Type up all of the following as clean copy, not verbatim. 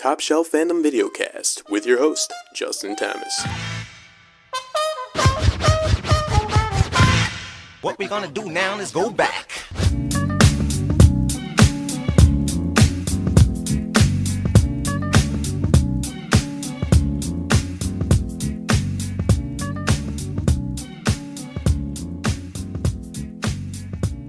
Top Shelf Fandom Videocast with your host, Justin Thomas. What we're gonna do now is go back.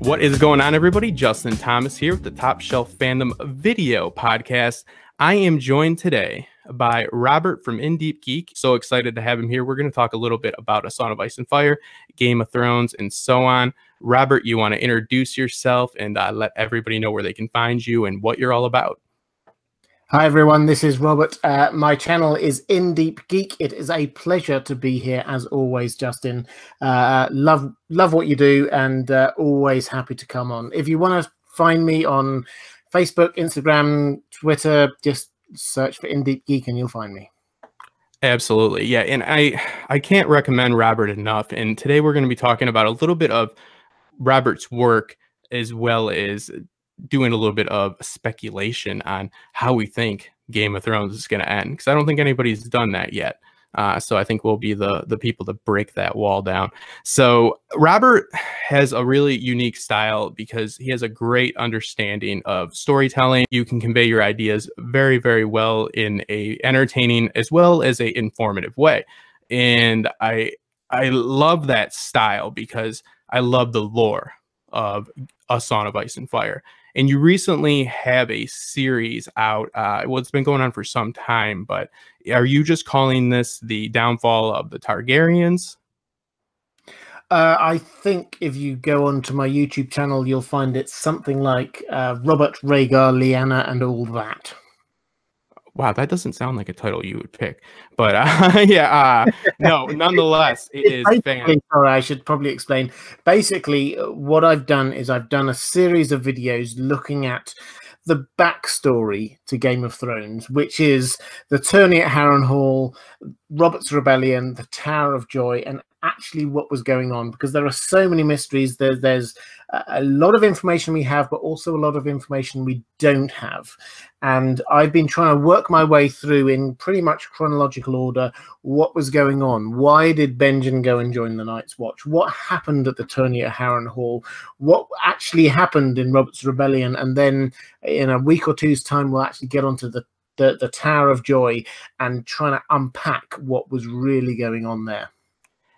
What is going on, everybody? Justin Thomas here with the Top Shelf Fandom video podcast. I am joined today by Robert from Geek. So excited to have him here. We're going to talk a little bit about A Song of Ice and Fire, Game of Thrones, and so on. Robert, you want to introduce yourself and let everybody know where they can find you and what you're all about? Hi everyone, this is Robert. My channel is Geek. It is a pleasure to be here as always, Justin. Love what you do and always happy to come on. If you want to find me on Facebook, Instagram, Twitter, just search for Geek and you'll find me. Absolutely. Yeah, and I can't recommend Robert enough. And today we're going to be talking about a little bit of Robert's work as well as doing a little bit of speculation on how we think Game of Thrones is going to end, because I don't think anybody's done that yet. So I think we'll be the people to break that wall down. So Robert has a really unique style because he has a great understanding of storytelling. You can convey your ideas very, very well in a entertaining as well as a informative way. And I love that style because I love the lore of A Song of Ice and Fire. And you recently have a series out. Well, it's been going on for some time, but are you just calling this the downfall of the Targaryens? I think if you go onto my YouTube channel, you'll find it's something like Robert, Rhaegar, Liana, and all that. Wow, that doesn't sound like a title you would pick, but no, nonetheless, it is fantastic. Sorry, I should probably explain. Basically, what I've done is I've done a series of videos looking at the backstory to Game of Thrones, which is the tourney at Harrenhal, Robert's Rebellion, the Tower of Joy, and actually what was going on, because there are so many mysteries. There's a lot of information we have, but also a lot of information we don't have. And I've been trying to work my way through in pretty much chronological order what was going on. Why did Venjenz go and join the Night's Watch? What happened at the tourney at Harrenhal? What actually happened in Robert's Rebellion? And then in a week or two's time, we'll actually get onto the Tower of Joy and trying to unpack what was really going on there.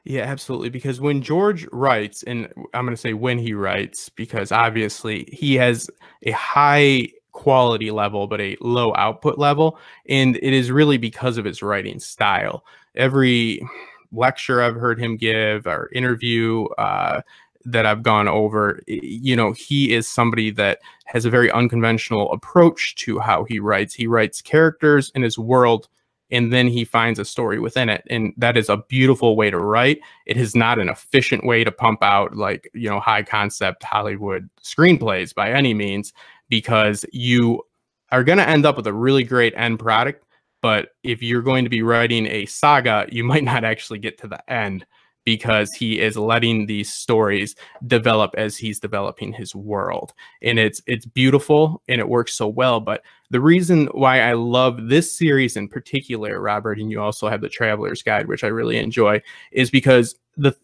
Yeah, absolutely. Because when George writes, and I'm going to say when he writes, because obviously he has a high quality level, but a low output level. And it is really because of his writing style. Every lecture I've heard him give or interview that I've gone over, you know, he is somebody that has a very unconventional approach to how he writes. He writes characters in his world, and then he finds a story within it. And that is a beautiful way to write. It is not an efficient way to pump out, like, you know, high concept Hollywood screenplays by any means, because you are going to end up with a really great end product. But if you're going to be writing a saga, you might not actually get to the end, because he is letting these stories develop as he's developing his world. And it's beautiful and it works so well. But the reason why I love this series in particular, Robert, and you also have the Traveler's Guide, which I really enjoy, is because the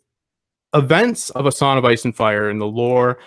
events of A Song of Ice and Fire and the lore,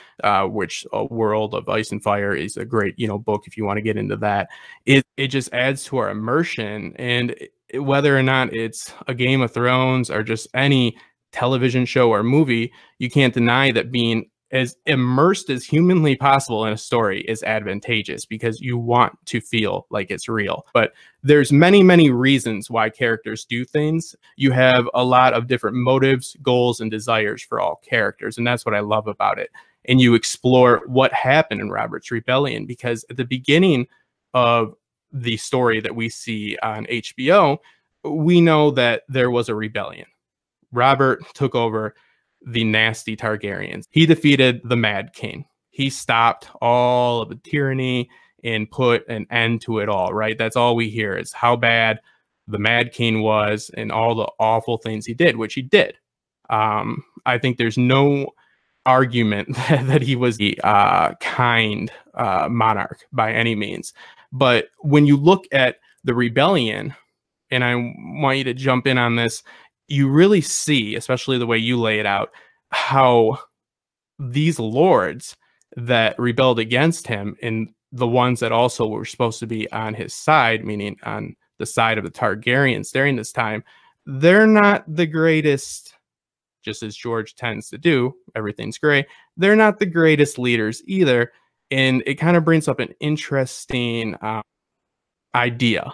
which A World of Ice and Fire is a great, you know, book if you want to get into that. It just adds to our immersion. And whether or not it's a Game of Thrones or just any television show or movie, you can't deny that being as immersed as humanly possible in a story is advantageous, because you want to feel like it's real. But there's many, many reasons why characters do things. You have a lot of different motives, goals, and desires for all characters. And that's what I love about it. And you explore what happened in Robert's Rebellion, because at the beginning of the story that we see on HBO, we know that there was a rebellion. Robert took over the nasty Targaryens. He defeated the Mad King. He stopped all of the tyranny and put an end to it all, right? That's all we hear, is how bad the Mad King was and all the awful things he did, which he did. I think there's no argument that he was the kind monarch by any means. But when you look at the rebellion, and I want you to jump in on this, you really see, especially the way you lay it out, how these lords that rebelled against him and the ones that also were supposed to be on his side, meaning on the side of the Targaryens during this time, they're not the greatest, just as George tends to do, everything's gray. They're not the greatest leaders either. And it kind of brings up an interesting idea.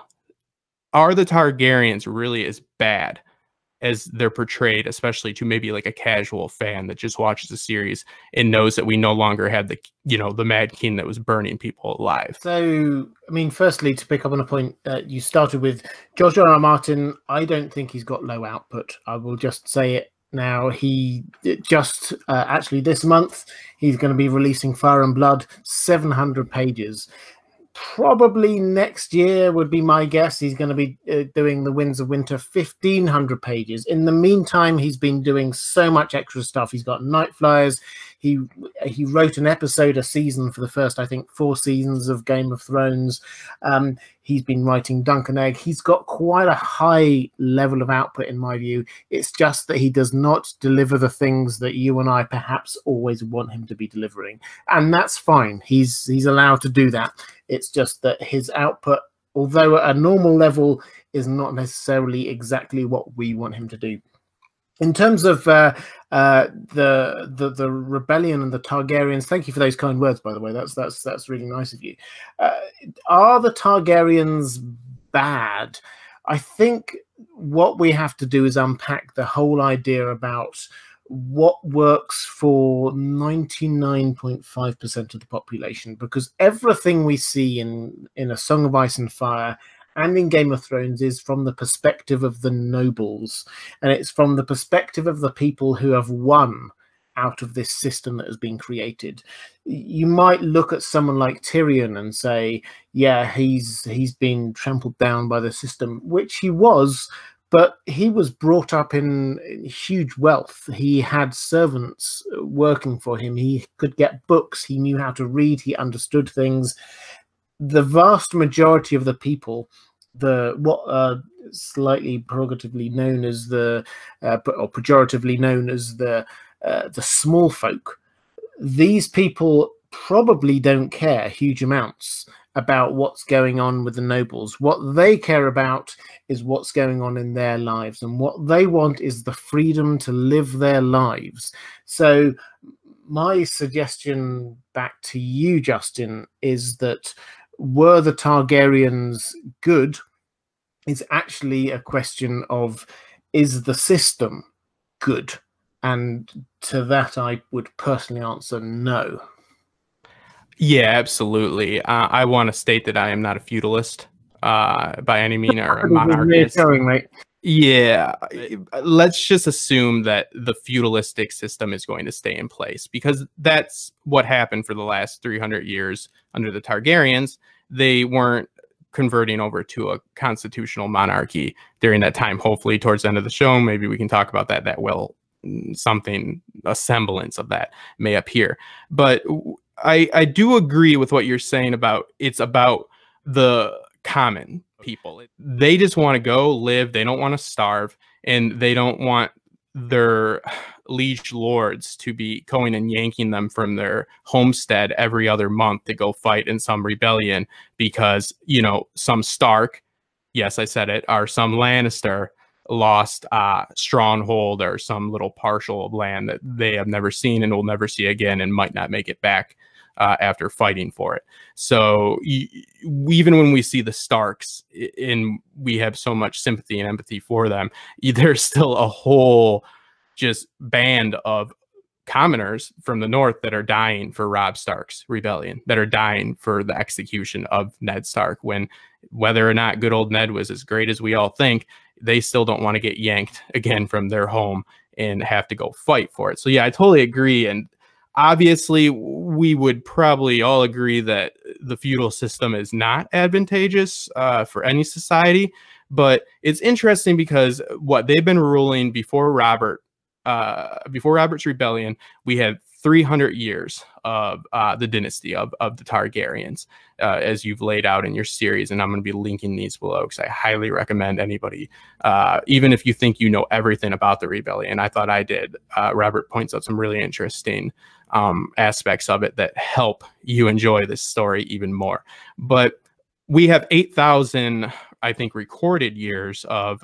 Are the Targaryens really as bad as they're portrayed, especially to maybe like a casual fan that just watches the series and knows that we no longer had the, the Mad King that was burning people alive? So, I mean, firstly, to pick up on a point you started with, George R.R. Martin, I don't think he's got low output. I will just say it now. He just, actually this month, he's going to be releasing Fire and Blood, 700 pages. Probably next year would be my guess. He's going to be doing The Winds of Winter, 1,500 pages. In the meantime, he's been doing so much extra stuff. He's got Night Flyers. He wrote an episode a season for the first, I think, 4 seasons of Game of Thrones. He's been writing Dunk and Egg. He's got quite a high level of output, in my view. It's just that he does not deliver the things that you and I perhaps always want him to be delivering. And that's fine. He's allowed to do that. It's just that his output, although at a normal level, is not necessarily exactly what we want him to do. In terms of the rebellion and the Targaryens, thank you for those kind words, by the way. That's really nice of you. Are the Targaryens bad? I think what we have to do is unpack the whole idea about what works for 99.5% of the population, because everything we see in A Song of Ice and Fire and in Game of Thrones is from the perspective of the nobles, and it's from the perspective of the people who have won out of this system that has been created. You might look at someone like Tyrion and say, yeah, he's been trampled down by the system, which he was, but he was brought up in huge wealth. He had servants working for him. He could get books. He knew how to read. He understood things. The vast majority of the people, what slightly pejoratively known as the small folk, these people probably don't care huge amounts about what's going on with the nobles. What they care about is what's going on in their lives, and what they want is the freedom to live their lives. So my suggestion back to you, Justin, is that were the Targaryens good is actually a question of, is the system good? And to that, I would personally answer no. Yeah, absolutely. I want to state that I am not a feudalist by any means, or a monarchist. Yeah, let's just assume that the feudalistic system is going to stay in place, because that's what happened for the last 300 years under the Targaryens. They weren't converting over to a constitutional monarchy during that time. Hopefully towards the end of the show, maybe we can talk about that. That will a semblance of that may appear. But I do agree with what you're saying about it's about the common people. They just want to go live. They don't want to starve, and they don't want their liege lords to be going and yanking them from their homestead every other month to go fight in some rebellion because, some Stark, yes, I said it, or some Lannister lost stronghold or some little partial of land that they have never seen and will never see again and might not make it back after fighting for it. So even when we see the Starks and we have so much sympathy and empathy for them, there's still a whole just band of commoners from the north that are dying for Robb Stark's rebellion, that are dying for the execution of Ned Stark, when whether or not good old Ned was as great as we all think, they still don't want to get yanked again from their home and have to go fight for it. So yeah, I totally agree. And obviously we would probably all agree that the feudal system is not advantageous for any society, but it's interesting because what they've been ruling before Robert's rebellion, we had 300 years of the dynasty of the Targaryens, as you've laid out in your series. And I'm going to be linking these below because I highly recommend anybody, even if you think you know everything about the rebellion. I thought I did. Robert points out some really interesting aspects of it that help you enjoy this story even more. But we have 8,000, I think, recorded years of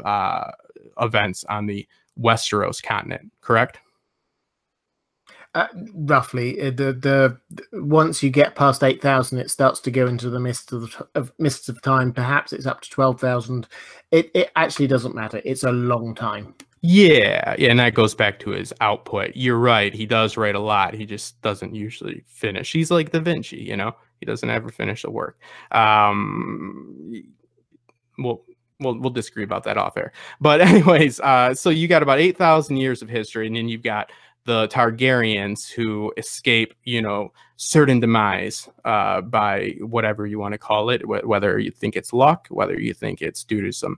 events on the Westeros continent, correct? Roughly, the once you get past 8,000, it starts to go into the mists of time. Perhaps it's up to 12,000. It actually doesn't matter. It's a long time. Yeah, and that goes back to his output. You're right. He does write a lot. He just doesn't usually finish. He's like Da Vinci, you know. He doesn't ever finish the work. We'll disagree about that off air. But anyways, so you got about 8,000 years of history, and then you've got the Targaryens who escape, you know, certain demise by whatever you want to call it, whether you think it's luck, whether you think it's due to some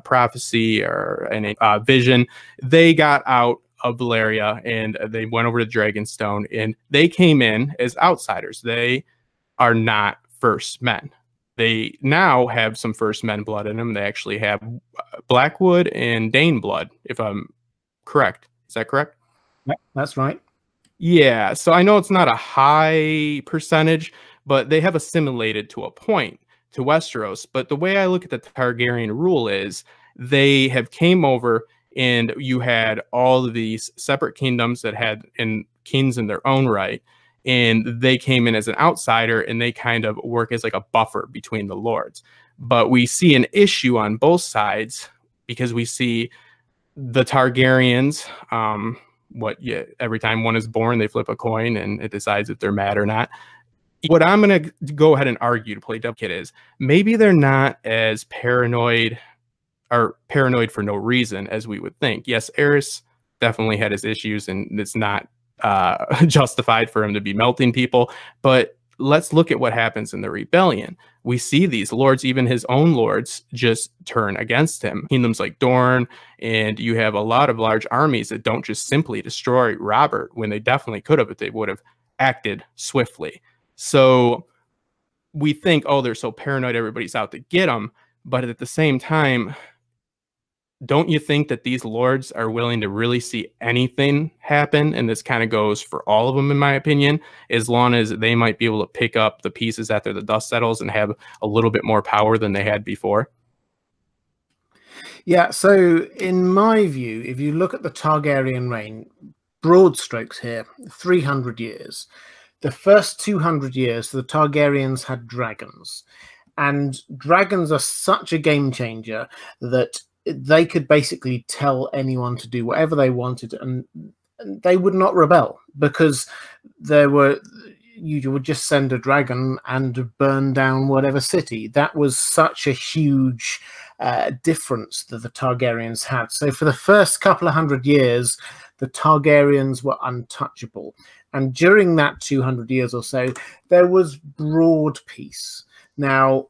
prophecy or any vision. They got out of Valyria and they went over to Dragonstone, and they came in as outsiders. They are not first men. They now have some first men blood in them. They actually have Blackwood and Dane blood, if I'm correct. Is that correct? Yeah, that's right. Yeah, so I know it's not a high percentage, but they have assimilated to a point to Westeros. But the way I look at the Targaryen rule is they have came over, and you had all of these separate kingdoms that had kings in their own right, and they came in as an outsider, and they kind of work as like a buffer between the lords. But we see an issue on both sides because we see the Targaryens, every time one is born, they flip a coin and it decides if they're mad or not. What I'm going to go ahead and argue to play advocate is maybe they're not as paranoid or paranoid for no reason as we would think. Yes, Aerys definitely had his issues, and it's not justified for him to be melting people. But let's look at what happens in the rebellion. We see these lords, even his own lords, just turn against him. Kingdoms like Dorne, and you have a lot of large armies that don't just simply destroy Robert when they definitely could have if they would have acted swiftly. So we think, oh, they're so paranoid, everybody's out to get them. But at the same time, don't you think that these lords are willing to really see anything happen? And this kind of goes for all of them, in my opinion, as long as they might be able to pick up the pieces after the dust settles and have a little bit more power than they had before. Yeah, so in my view, if you look at the Targaryen reign, broad strokes here, 300 years. The first 200 years, the Targaryens had dragons. And dragons are such a game changer that they could basically tell anyone to do whatever they wanted, and they would not rebel, because you would just send a dragon and burn down whatever city. That was such a huge difference that the Targaryens had. So for the first couple of hundred years, the Targaryens were untouchable. And during that 200 years or so, there was broad peace. Now,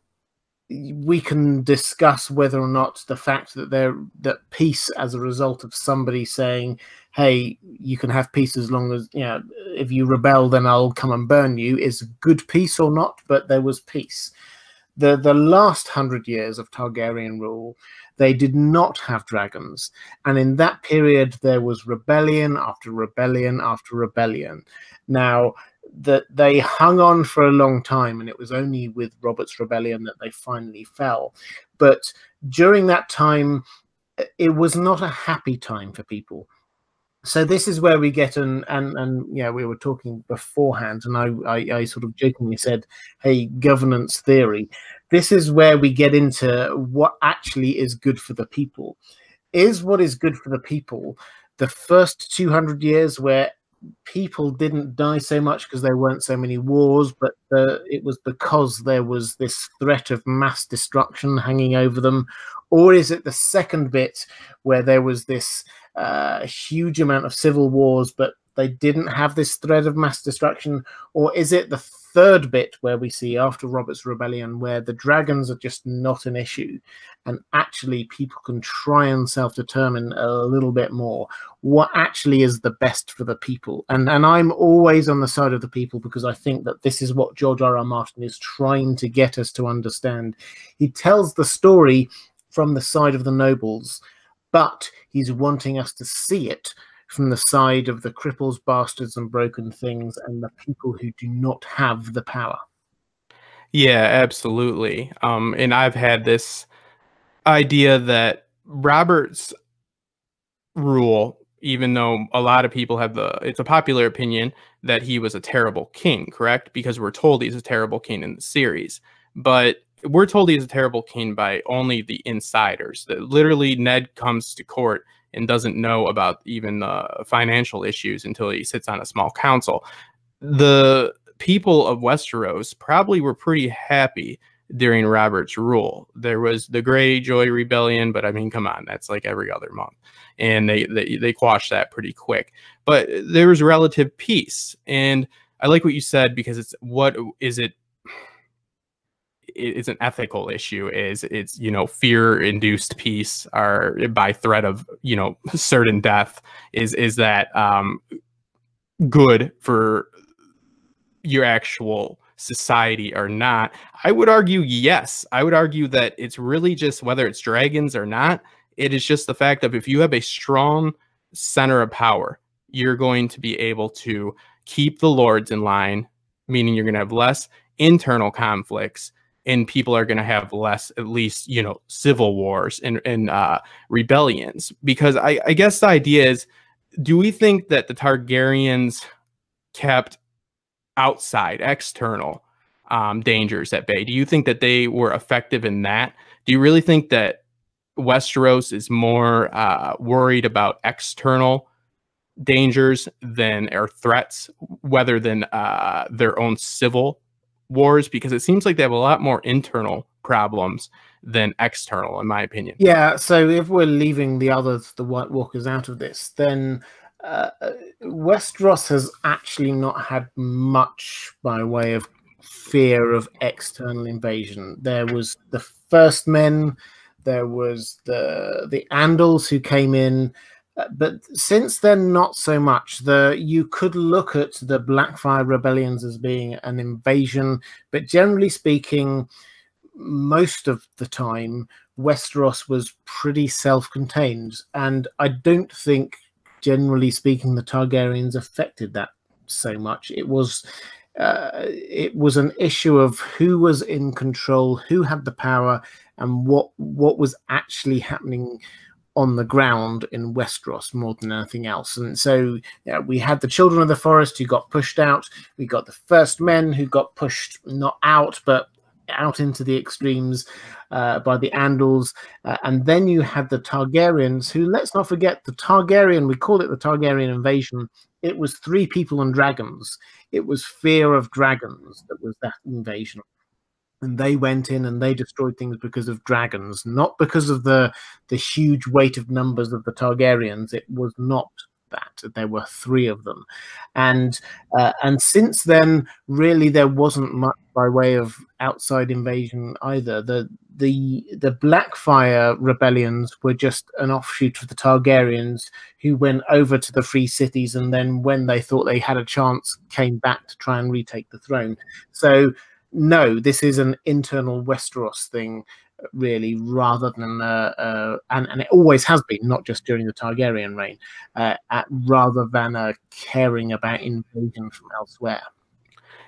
we can discuss whether or not the fact that peace as a result of somebody saying, hey, you can have peace as long as, you know, if you rebel, then I'll come and burn you, is good peace or not, but there was peace. The last 100 years of Targaryen rule, they did not have dragons. And in that period, there was rebellion after rebellion after rebellion. Now, that they hung on for a long time, and it was only with Robert's Rebellion that they finally fell. But during that time, it was not a happy time for people. So this is where we get and yeah, we were talking beforehand, and I sort of jokingly said, hey, governance theory. This is where we get into what actually is good for the people. Is what is good for the people the first 200 years where people didn't die so much because there weren't so many wars, but it was because there was this threat of mass destruction hanging over them? Or is it the second bit where there was this huge amount of civil wars, but they didn't have this threat of mass destruction? Or is it the third bit where we see after Robert's Rebellion where the dragons are just not an issue and actually people can try and self-determine a little bit more what actually is the best for the people? And I'm always on the side of the people, because I think that this is what George R.R. Martin is trying to get us to understand. He tells the story from the side of the nobles, but he's wanting us to see it from the side of the cripples, bastards, and broken things, and the people who do not have the power. Yeah, absolutely. And I've had this idea that Robert's rule, even though a lot of people have it's a popular opinion that he was a terrible king, correct? Because we're told he's a terrible king in the series. But we're told he's a terrible king by only the insiders. That literally Ned comes to court and doesn't know about even the financial issues until he sits on a small council. The people of Westeros probably were pretty happy during Robert's rule. There was the Greyjoy Rebellion, but I mean, come on, that's like every other month. And they quashed that pretty quick. But there was relative peace. And I like what you said, because it's an ethical issue. It's fear-induced peace, or by threat of certain death, is that good for your actual society or not? I would argue yes. I would argue that it's really just whether it's dragons or not. It is just the fact of if you have a strong center of power, you're going to be able to keep the lords in line, meaning you're going to have less internal conflicts, and people are going to have less, at least, civil wars and rebellions. Because I guess the idea is, do we think that the Targaryens kept outside, external dangers at bay? Do you think that they were effective in that? Do you really think that Westeros is more worried about external dangers or threats, rather than their own civil wars? Because it seems like they have a lot more internal problems than external, in my opinion. Yeah, so if we're leaving the White Walkers, out of this, then Westeros has actually not had much by way of fear of external invasion. There was the First Men, there was the Andals who came in, but since then, not so much. You could look at the Blackfire rebellions as being an invasion, but generally speaking, most of the time, Westeros was pretty self-contained, and I don't think, generally speaking, the Targaryens affected that so much. It was an issue of who was in control, who had the power, and what was actually happening on the ground in Westeros more than anything else. And so we had the Children of the Forest who got pushed out. We got the First Men who got pushed, not out, but out into the extremes by the Andals. And then you had the Targaryens, who, let's not forget, the Targaryen, we call it the Targaryen invasion. It was 3 people and dragons. It was fear of dragons that was that invasion. And they went in and they destroyed things because of dragons, not because of the huge weight of numbers of the Targaryens. It was not that. There were 3 of them. And since then, really, there wasn't much by way of outside invasion either. The Blackfire rebellions were just an offshoot of the Targaryens, who went over to the Free Cities, and then when they thought they had a chance, came back to try and retake the throne. So no, this is an internal Westeros thing, really, rather than and it always has been, not just during the Targaryen reign, rather than caring about invasion from elsewhere.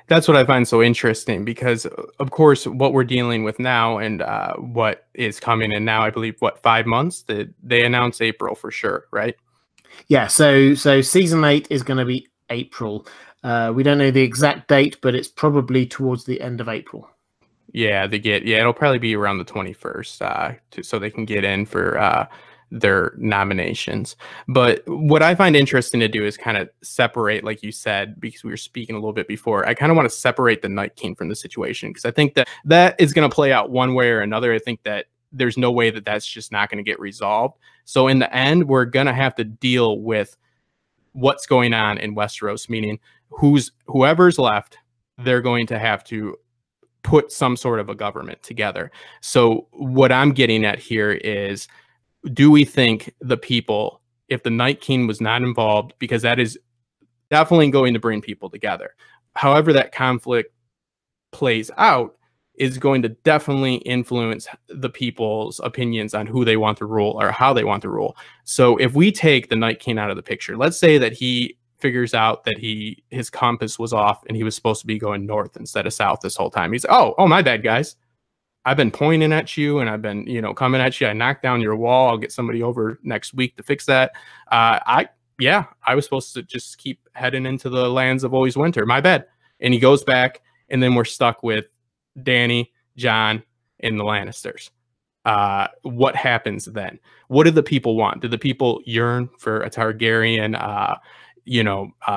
That's what I find so interesting, because of course what we're dealing with now and what is coming in now, I believe, 5 months, they announce April for sure, right? Yeah, so season 8 is going to be April. We don't know the exact date, but it's probably towards the end of April. Yeah, it'll probably be around the 21st, so they can get in for their nominations. But what I find interesting to do is kind of separate, like you said, because we were speaking a little bit before, I kind of want to separate the Night King from the situation, because I think that is going to play out one way or another. I think that there's no way that that's just not going to get resolved. So in the end, we're going to have to deal with what's going on in Westeros, meaning whoever's left, they're going to have to put some sort of a government together. So what I'm getting at here is, do we think the people, if the Night King was not involved, because that is definitely going to bring people together. However that conflict plays out is going to definitely influence the people's opinions on who they want to rule or how they want to rule. So if we take the Night King out of the picture, let's say that he figures out that his compass was off and he was supposed to be going north instead of south this whole time. He's, oh, my bad, guys. I've been pointing at you and I've been, coming at you. I knocked down your wall. I'll get somebody over next week to fix that. I was supposed to just keep heading into the lands of always winter. My bad. And he goes back, and then we're stuck with Dany, Jon, and the Lannisters. What happens then? What do the people want? Do the people yearn for a Targaryen,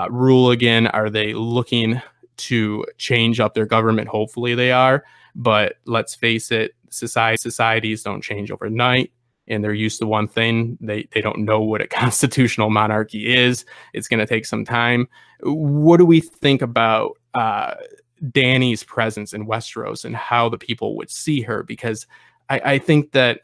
rule again? Are they looking to change up their government? Hopefully they are. But let's face it, societies don't change overnight, and they're used to one thing. They don't know what a constitutional monarchy is. It's going to take some time. What do we think about Dany's presence in Westeros and how the people would see her? Because I think that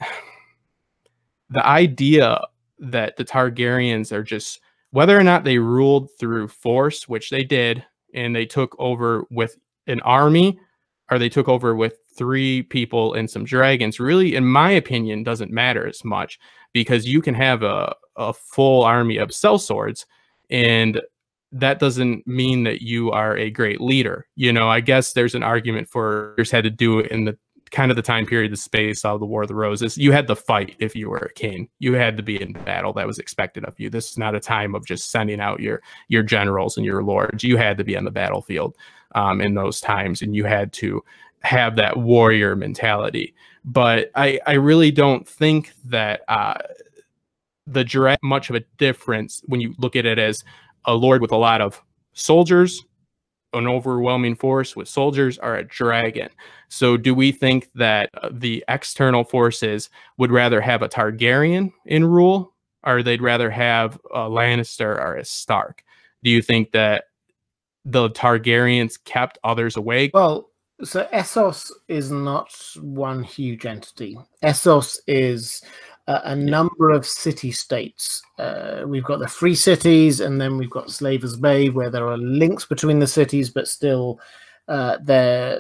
the idea that the Targaryens are just, whether or not they ruled through force, which they did, and they took over with an army, or they took over with 3 people and some dragons, really, in my opinion, doesn't matter as much, because you can have a full army of sellswords, and that doesn't mean that you are a great leader. I guess there's an argument for you had to do it in the kind of the time period, the space of the War of the Roses. You had to fight if you were a king. You had to be in battle. That was expected of you. This is not a time of just sending out your generals and your lords. You had to be on the battlefield in those times, and you had to have that warrior mentality. But I really don't think that the dragon much of a difference when you look at it as a lord with a lot of soldiers, an overwhelming force with soldiers, or a dragon. So do we think that the external forces would rather have a Targaryen in rule, or they'd rather have a Lannister or a Stark? Do you think that the Targaryens kept others away? Well, so Essos is not one huge entity. Essos is a number of city-states. We've got the free cities, and then we've got Slaver's Bay, where there are links between the cities, but still they're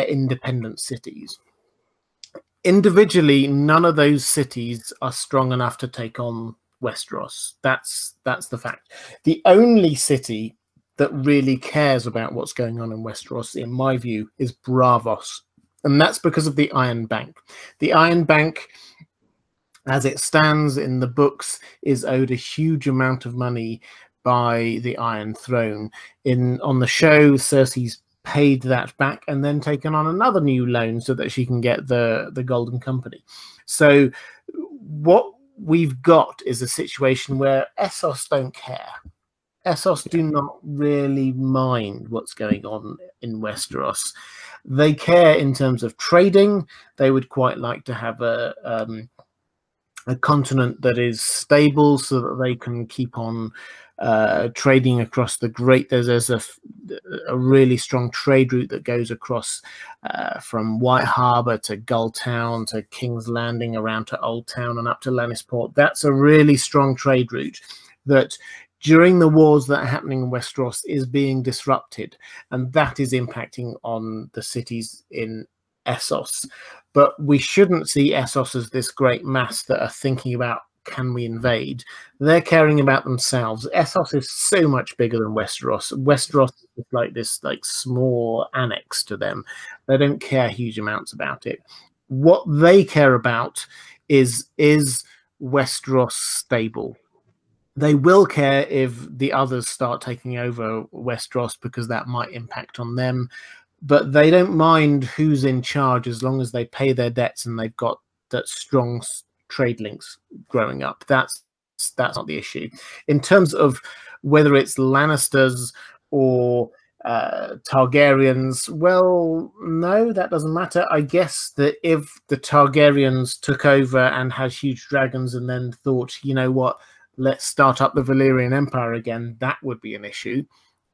independent cities. Individually, none of those cities are strong enough to take on Westeros. That's the fact. The only city that really cares about what's going on in Westeros, in my view, is Braavos. And that's because of the Iron Bank. The Iron Bank, as it stands in the books, is owed a huge amount of money by the Iron Throne. On the show, Cersei's paid that back and then taken on another new loan so that she can get the Golden Company. So what we've got is a situation where Essos don't care. Essos do not really mind what's going on in Westeros. They care in terms of trading. They would quite like to have a continent that is stable so that they can keep on trading across the Great. There's a really strong trade route that goes across from White Harbour to Gulltown to King's Landing, around to Old Town and up to Lannisport. That's a really strong trade route that during the wars that are happening in Westeros is being disrupted, and that is impacting on the cities in Essos. But we shouldn't see Essos as this great mass that are thinking about, can we invade? They're caring about themselves. Essos is so much bigger than Westeros. Westeros is like this small annex to them. They don't care huge amounts about it. What they care about is Westeros stable? They will care if the others start taking over Westeros, because that might impact on them. But they don't mind who's in charge as long as they pay their debts and they've got that strong trade links growing up. That's not the issue. In terms of whether it's Lannisters or Targaryens, well, no, that doesn't matter. I guess that if the Targaryens took over and had huge dragons and then thought, you know what, let's start up the Valyrian Empire again, that would be an issue.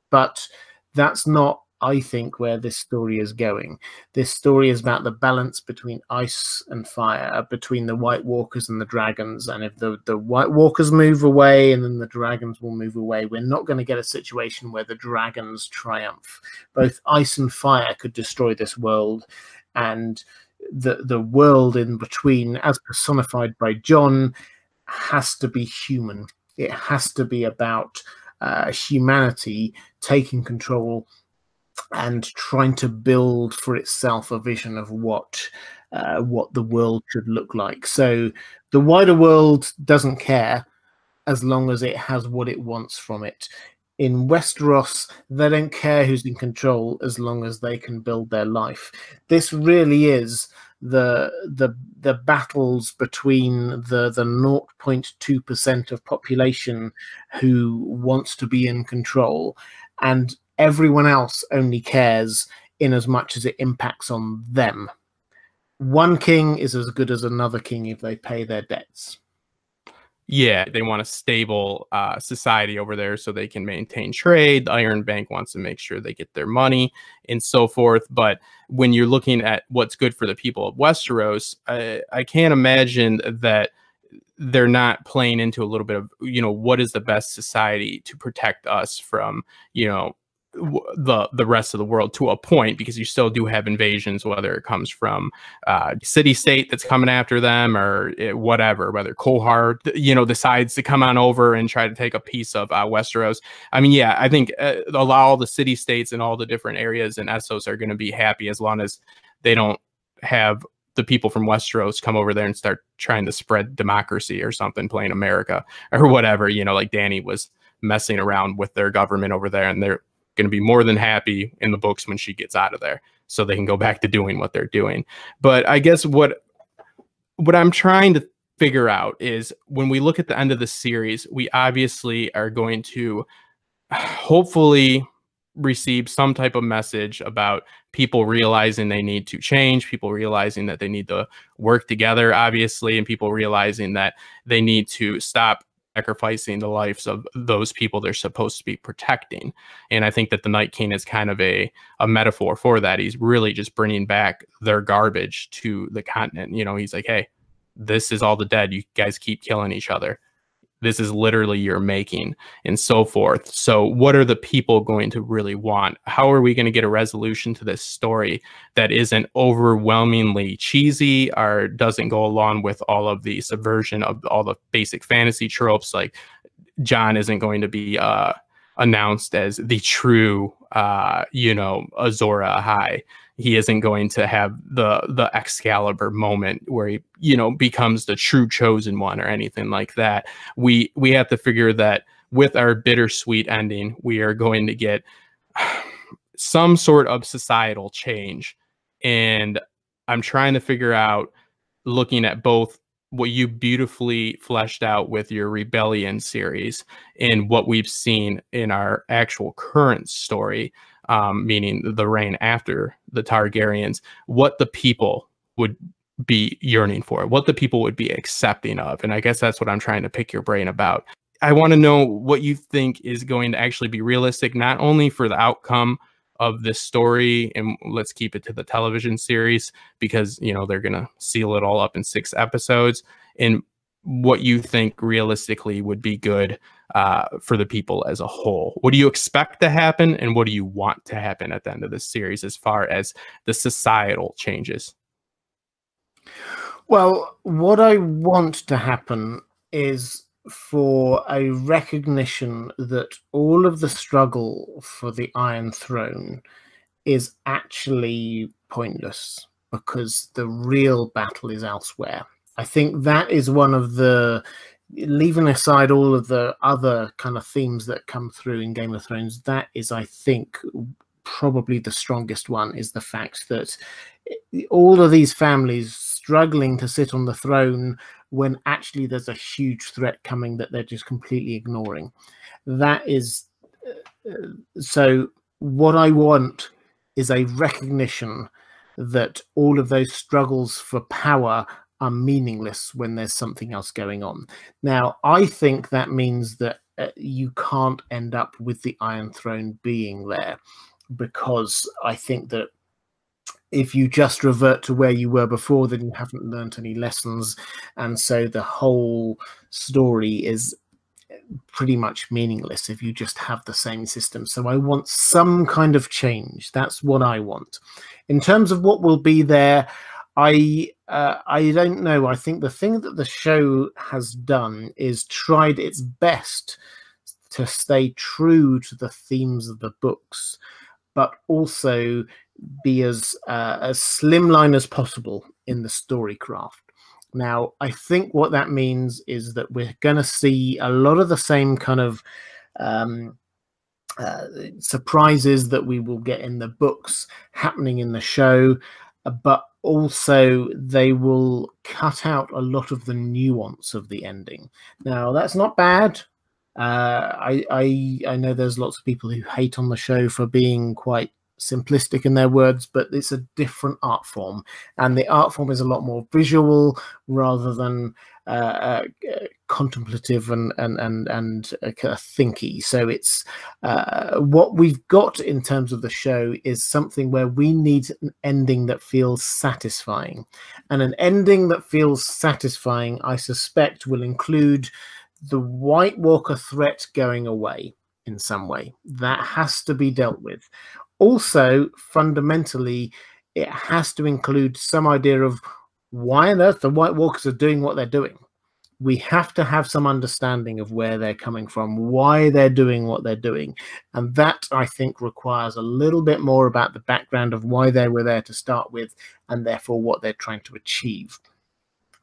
But that's not, I think, where this story is going. This story is about the balance between ice and fire, between the White Walkers and the dragons. And if the White Walkers move away and then the dragons will move away, we're not going to get a situation where the dragons triumph. Both ice and fire could destroy this world, and the world in between, as personified by Jon, has to be human. It has to be about humanity taking control and trying to build for itself a vision of what the world should look like. So the wider world doesn't care as long as it has what it wants from it. In Westeros, they don't care who's in control as long as they can build their life. This really is the battles between the 0.2% of population who wants to be in control, and everyone else only cares in as much as it impacts on them. One king is as good as another king if they pay their debts. Yeah, they want a stable society over there so they can maintain trade. The Iron Bank wants to make sure they get their money and so forth. But when you're looking at what's good for the people of Westeros, I can't imagine that they're not playing into a little bit of, what is the best society to protect us from, the rest of the world, to a point, because you still do have invasions, whether it comes from city state that's coming after them or whatever, whether Cohort decides to come on over and try to take a piece of Westeros. I mean, yeah, I think all the city states and all the different areas in Essos are going to be happy as long as they don't have the people from Westeros come over there and start trying to spread democracy or something, playing America or whatever, like Dany was messing around with their government over there, and they're going to be more than happy in the books when she gets out of there so they can go back to doing what they're doing. But I guess what I'm trying to figure out is, when we look at the end of the series, we obviously are going to hopefully receive some type of message about people realizing they need to change, people realizing that they need to work together, obviously, and people realizing that they need to stop sacrificing the lives of those people they're supposed to be protecting. And I think that the Night King is kind of a metaphor for that. He's really just bringing back their garbage to the continent. He's like, hey, this is all the dead. You guys keep killing each other. This is literally your making, and so forth. So what are the people going to really want? How are we going to get a resolution to this story that isn't overwhelmingly cheesy or doesn't go along with all of the subversion of all the basic fantasy tropes? Like, Jon isn't going to be announced as the true, Azor Ahai. He isn't going to have the Excalibur moment where he, becomes the true chosen one or anything like that. We have to figure that with our bittersweet ending, we are going to get some sort of societal change. And I'm trying to figure out, looking at both what you beautifully fleshed out with your Rebellion series and what we've seen in our actual current story, meaning the reign after the Targaryens, what the people would be yearning for, what the people would be accepting of. And I guess that's what I'm trying to pick your brain about. I want to know what you think is going to actually be realistic, not only for the outcome of this story, and let's keep it to the television series, because they're gonna seal it all up in 6 episodes, and what you think realistically would be good for the people as a whole. What do you expect to happen, and what do you want to happen at the end of this series as far as the societal changes? Well, what I want to happen is for a recognition that all of the struggle for the Iron Throne is actually pointless, because the real battle is elsewhere. I think that is one of the, leaving aside all of the other kind of themes that come through in Game of Thrones, that is, I think, probably the strongest one, is the fact that all of these families struggling to sit on the throne when actually there's a huge threat coming that they're just completely ignoring. That is, so what I want is a recognition that all of those struggles for power are meaningless when there's something else going on. Now, I think that means that you can't end up with the Iron Throne being there, because I think that if you just revert to where you were before, then you haven't learned any lessons, and so the whole story is pretty much meaningless if you just have the same system. So I want some kind of change. That's what I want. In terms of what will be there, I don't know. I think the thing that the show has done is tried its best to stay true to the themes of the books, but also be as slimline as possible in the storycraft. Now, I think what that means is that we're going to see a lot of the same kind of surprises that we will get in the books happening in the show, but also they will cut out a lot of the nuance of the ending. Now, that's not bad. I know there's lots of people who hate on the show for being quite simplistic in their words, but it's a different art form, and the art form is a lot more visual rather than contemplative and thinky. So it's what we've got in terms of the show is something where we need an ending that feels satisfying, and an ending that feels satisfying, I suspect, will include the White Walker threat going away in some way. That has to be dealt with. Also, fundamentally, it has to include some idea of why on earth the White Walkers are doing what they're doing. We have to have some understanding of where they're coming from, why they're doing what they're doing. And that, I think, requires a little bit more about the background of why they were there to start with, and therefore what they're trying to achieve.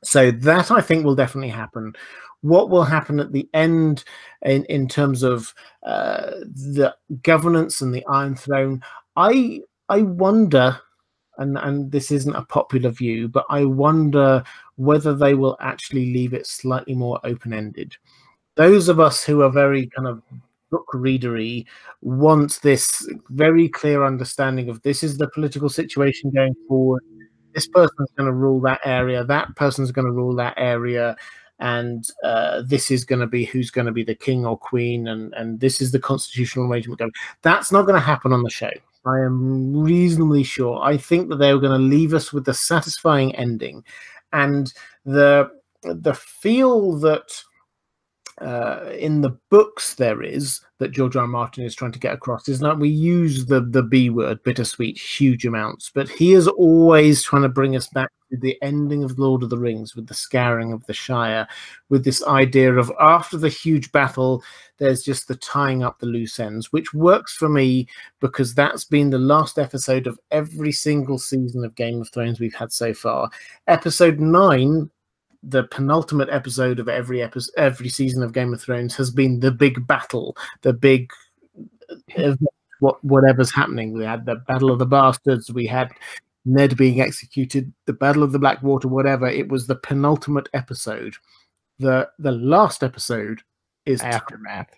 So that, I think, will definitely happen. What will happen at the end in terms of the governance and the Iron Throne, I wonder, and this isn't a popular view, but I wonder whether they will actually leave it slightly more open-ended. Those of us who are very kind of book readery want this very clear understanding of this is the political situation going forward. This person's going to rule that area. That person's going to rule that area. And this is going to be who's going to be the king or queen. And this is the constitutional arrangement going. That's not going to happen on the show. I am reasonably sure. I think that they were going to leave us with the satisfying ending. And the feel that in the books there is that George R. R. Martin is trying to get across is that we use the B word, bittersweet, huge amounts, but he is always trying to bring us back to the ending of Lord of the Rings with the scouring of the Shire, with this idea of after the huge battle there's just the tying up the loose ends, which works for me because that's been the last episode of every single season of Game of Thrones we've had so far. Episode 9, the penultimate episode of every season of Game of Thrones, has been the big battle, the big whatever's happening. We had the Battle of the Bastards, we had Ned being executed, the Battle of the Blackwater, whatever. It was the penultimate episode. The last episode is Aftermath.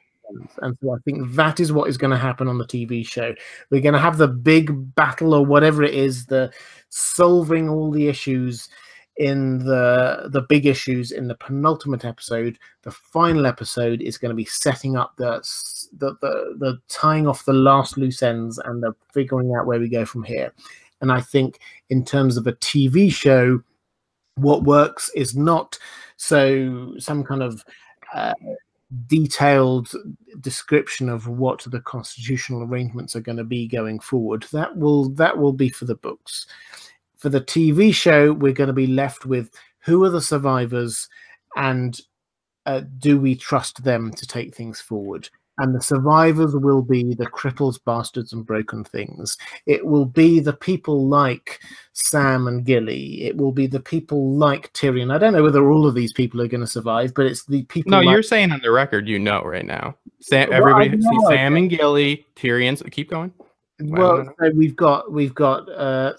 And so I think that is what is going to happen on the TV show. We're going to have the big battle or whatever it is, the solving all the issues in the big issues in the penultimate episode. The final episode is going to be setting up the tying off the last loose ends and the figuring out where we go from here. And I think in terms of a TV show, what works is not some kind of detailed description of what the constitutional arrangements are going to be going forward. That will be for the books. For the TV show, we're going to be left with who are the survivors and do we trust them to take things forward? And the survivors will be the cripples, bastards, and broken things. It will be the people like Sam and Gilly. It will be the people like Tyrion. I don't know whether all of these people are going to survive, but it's the people. No, you're saying on the record, right now. Everybody see Sam and Gilly, Tyrion's. Keep going. Well, so we've got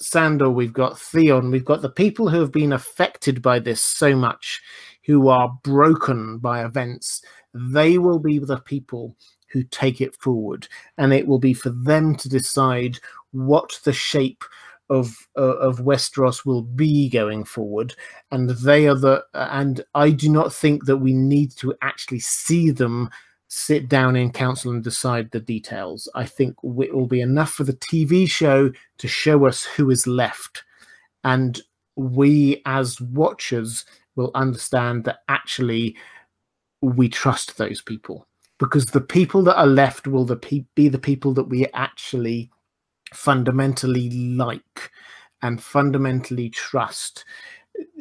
Sandor, we've got Theon, we've got the people who have been affected by this so much, who are broken by events. They will be the people who take it forward, and it will be for them to decide what the shape of Westeros will be going forward, and they are and I do not think that we need to actually see them sit down in council and decide the details. I think it will be enough for the TV show to show us who is left, and we as watchers will understand that actually we trust those people, because the people that are left will be the people that we actually fundamentally like and fundamentally trust.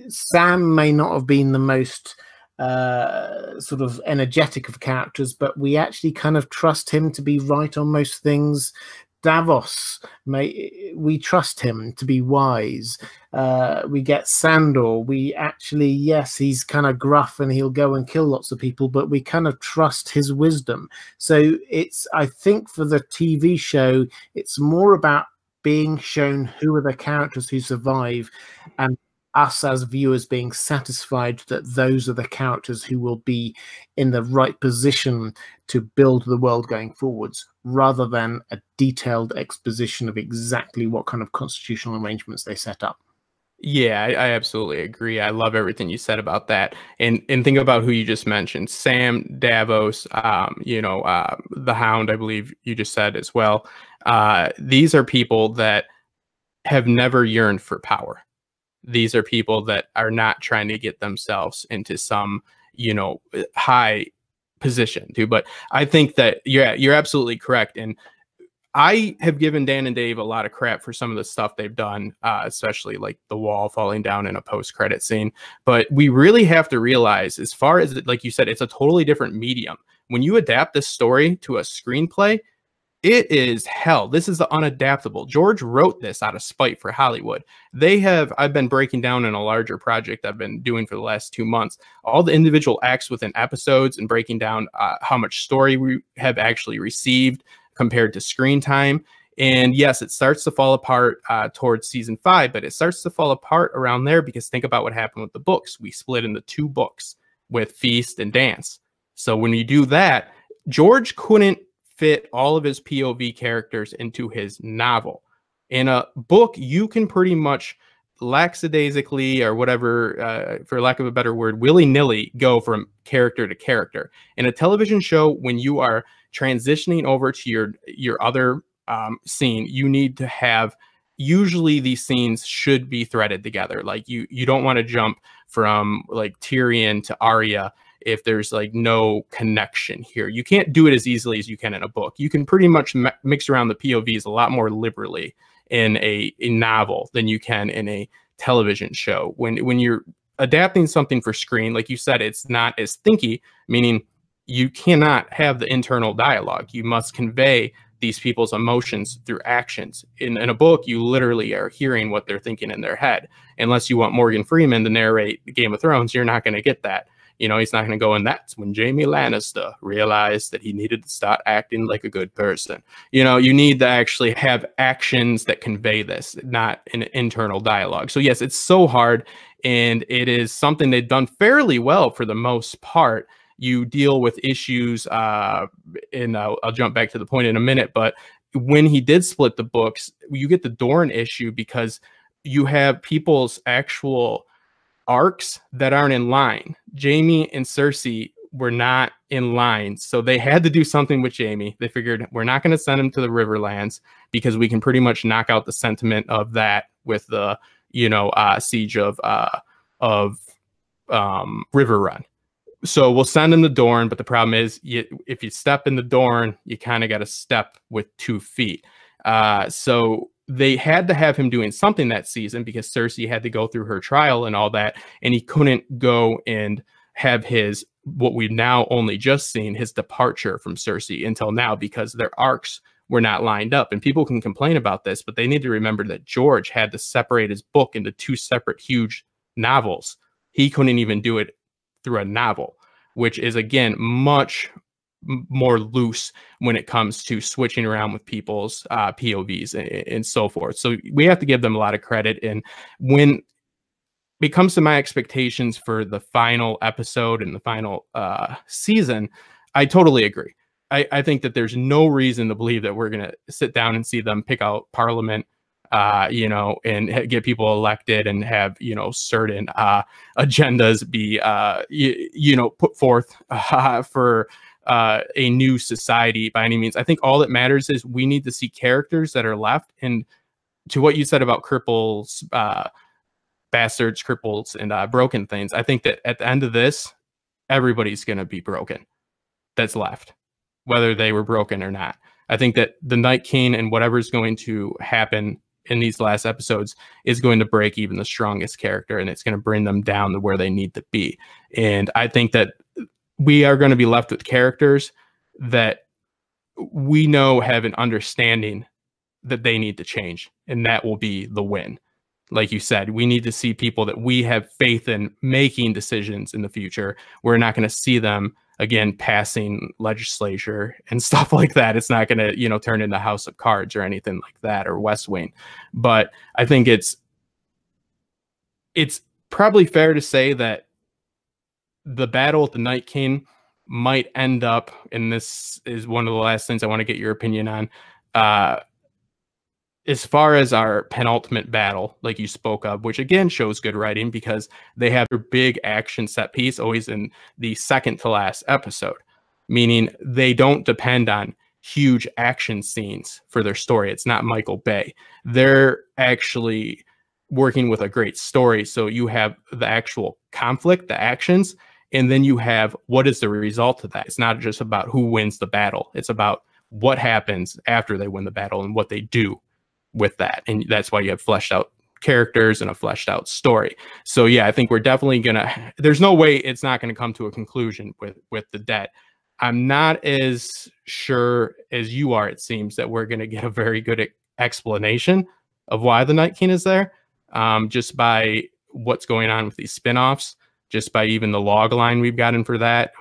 Sam may not have been the most sort of energetic of characters, but we actually kind of trust him to be right on most things. Davos, we trust him to be wise. We get Sandor. We actually, yes, he's kind of gruff and he'll go and kill lots of people, but we kind of trust his wisdom. So I think for the TV show, it's more about being shown who are the characters who survive, and us as viewers being satisfied that those are the characters who will be in the right position to build the world going forwards, rather than a detailed exposition of exactly what kind of constitutional arrangements they set up. Yeah, I absolutely agree. I love everything you said about that. And think about who you just mentioned, Sam, Davos, the Hound, I believe you just said as well. These are people that have never yearned for power. These are people that are not trying to get themselves into some, high position too. But I think that you're absolutely correct. And I have given Dan and Dave a lot of crap for some of the stuff they've done, especially like the wall falling down in a post-credit scene. But we really have to realize, as far as, like you said, it's a totally different medium. When you adapt this story to a screenplay, it is hell. This is the Unadaptable. George wrote this out of spite for Hollywood. I've been breaking down in a larger project I've been doing for the last 2 months, all the individual acts within episodes and breaking down how much story we have actually received compared to screen time. And yes, it starts to fall apart towards season 5, but it starts to fall apart around there because think about what happened with the books. We split into 2 books with Feast and Dance. So when you do that, George couldn't fit all of his POV characters into his novel. In a book, you can pretty much lackadaisically, or whatever, for lack of a better word, willy-nilly go from character to character. In a television show, when you are transitioning over to your other scene, you need to have, usually these scenes should be threaded together. Like you don't want to jump from like Tyrion to Arya if there's like no connection here. You can't do it as easily as you can in a book. You can pretty much mix around the POVs a lot more liberally in a novel than you can in a television show. When you're adapting something for screen, like you said, it's not as thinky, meaning you cannot have the internal dialogue. You must convey these people's emotions through actions. In a book, you literally are hearing what they're thinking in their head. Unless you want Morgan Freeman to narrate Game of Thrones, you're not going to get that. He's not going to go, and that's when Jaime Lannister realized that he needed to start acting like a good person. You need to actually have actions that convey this, not an internal dialogue. So yes, it's so hard, and it is something they've done fairly well for the most part. You deal with issues, and I'll jump back to the point in a minute, but when he did split the books, you get the Dorne issue because you have people's actual arcs that aren't in line. Jaime and Cersei were not in line, so they had to do something with Jaime. They figured, we're not going to send him to the Riverlands because we can pretty much knock out the sentiment of that with the siege of River Run. So we'll send him to Dorne, but the problem is, if you step in the Dorne, you kind of got to step with 2 feet. So they had to have him doing something that season because Cersei had to go through her trial and all that, and he couldn't go and have what we've now only just seen, his departure from Cersei until now, because their arcs were not lined up. And people can complain about this, but they need to remember that George had to separate his book into 2 separate huge novels. He couldn't even do it through a novel, which is, again, much more loose when it comes to switching around with people's POVs and so forth. So we have to give them a lot of credit. And when it comes to my expectations for the final episode and the final season, I totally agree. I think that there's no reason to believe that we're going to sit down and see them pick out Parliament you know, and get people elected and have, you know, certain agendas be, you know, put forth for a new society by any means. I think all that matters is we need to see characters that are left. And to what you said about cripples, bastards, cripples, and broken things, I think that at the end of this, everybody's going to be broken that's left, whether they were broken or not. I think that the Night King and whatever's going to happen in these last episodes is going to break even the strongest character, and it's going to bring them down to where they need to be. And I think that we are going to be left with characters that we know have an understanding that they need to change, and that will be the win. Like you said, we need to see people that we have faith in making decisions in the future. We're not going to see them again passing legislature and stuff like that. It's not going to, you know, turn into House of Cards or anything like that, or West Wing. But I think it's probably fair to say that the battle with the Night King might end up, and this is one of the last things I want to get your opinion on, as far as our penultimate battle, like you spoke of, which again shows good writing because they have their big action set piece always in the second to last episode, meaning they don't depend on huge action scenes for their story. It's not Michael Bay. They're actually working with a great story. So you have the actual conflict, the actions, and then you have what is the result of that. It's not just about who wins the battle. It's about what happens after they win the battle and what they do with that. And that's why you have fleshed out characters and a fleshed out story. So yeah, I think we're definitely gonna, there's no way it's not gonna come to a conclusion with the debt. I'm not as sure as you are, it seems, that we're gonna get a very good explanation of why the Night King is there, just by what's going on with these spin-offs, just by even the log line we've gotten for that,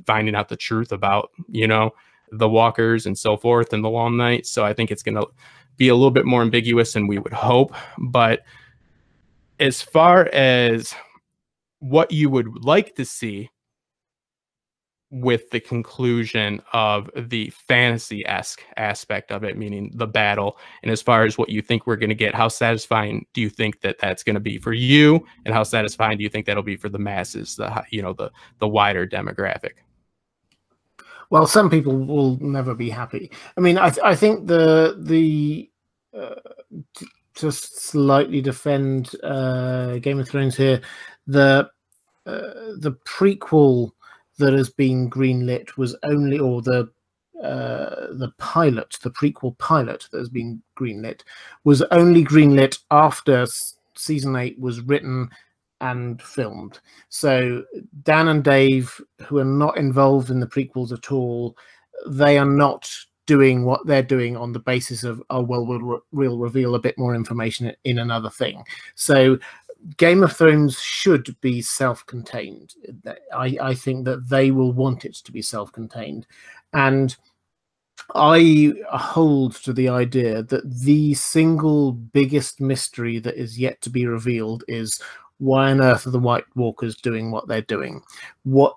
finding out the truth about, you know, the walkers and so forth and the long night. So I think it's gonna be a little bit more ambiguous than we would hope. But as far as what you would like to see with the conclusion of the fantasy-esque aspect of it, meaning the battle, and as far as what you think we're going to get, how satisfying do you think that that's going to be for you, and how satisfying do you think that'll be for the masses, the, you know, the wider demographic? Well, some people will never be happy. I mean, I think to slightly defend Game of Thrones here, the prequel that has been greenlit was only, or the pilot, the prequel pilot that has been greenlit, was only greenlit after season 8 was written and filmed. So Dan and Dave, who are not involved in the prequels at all, they are not doing what they're doing on the basis of, oh well, we'll reveal a bit more information in another thing. So Game of Thrones should be self-contained. I think that they will want it to be self-contained, and I hold to the idea that the single biggest mystery that is yet to be revealed is why on earth are the White Walkers doing what they're doing? What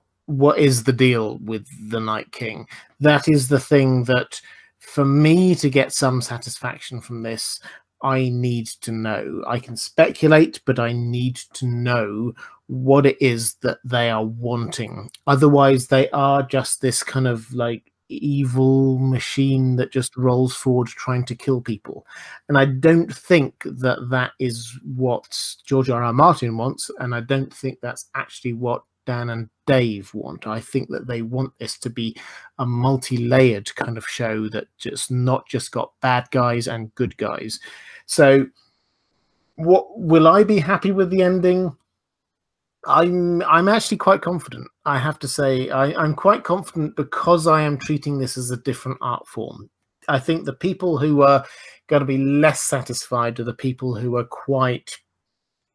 is the deal with the Night King? That is the thing that, for me to get some satisfaction from this, I need to know. I can speculate, but I need to know what it is that they are wanting. Otherwise, they are just this kind of like evil machine that just rolls forward trying to kill people. And I don't think that that is what George R.R. Martin wants, and I don't think that's actually what Dan and Dave want. I think that they want this to be a multi-layered kind of show that just not just got bad guys and good guys. So what will I be happy with the ending? I'm actually quite confident. I have to say I'm quite confident because I am treating this as a different art form. I think the people who are going to be less satisfied are the people who are quite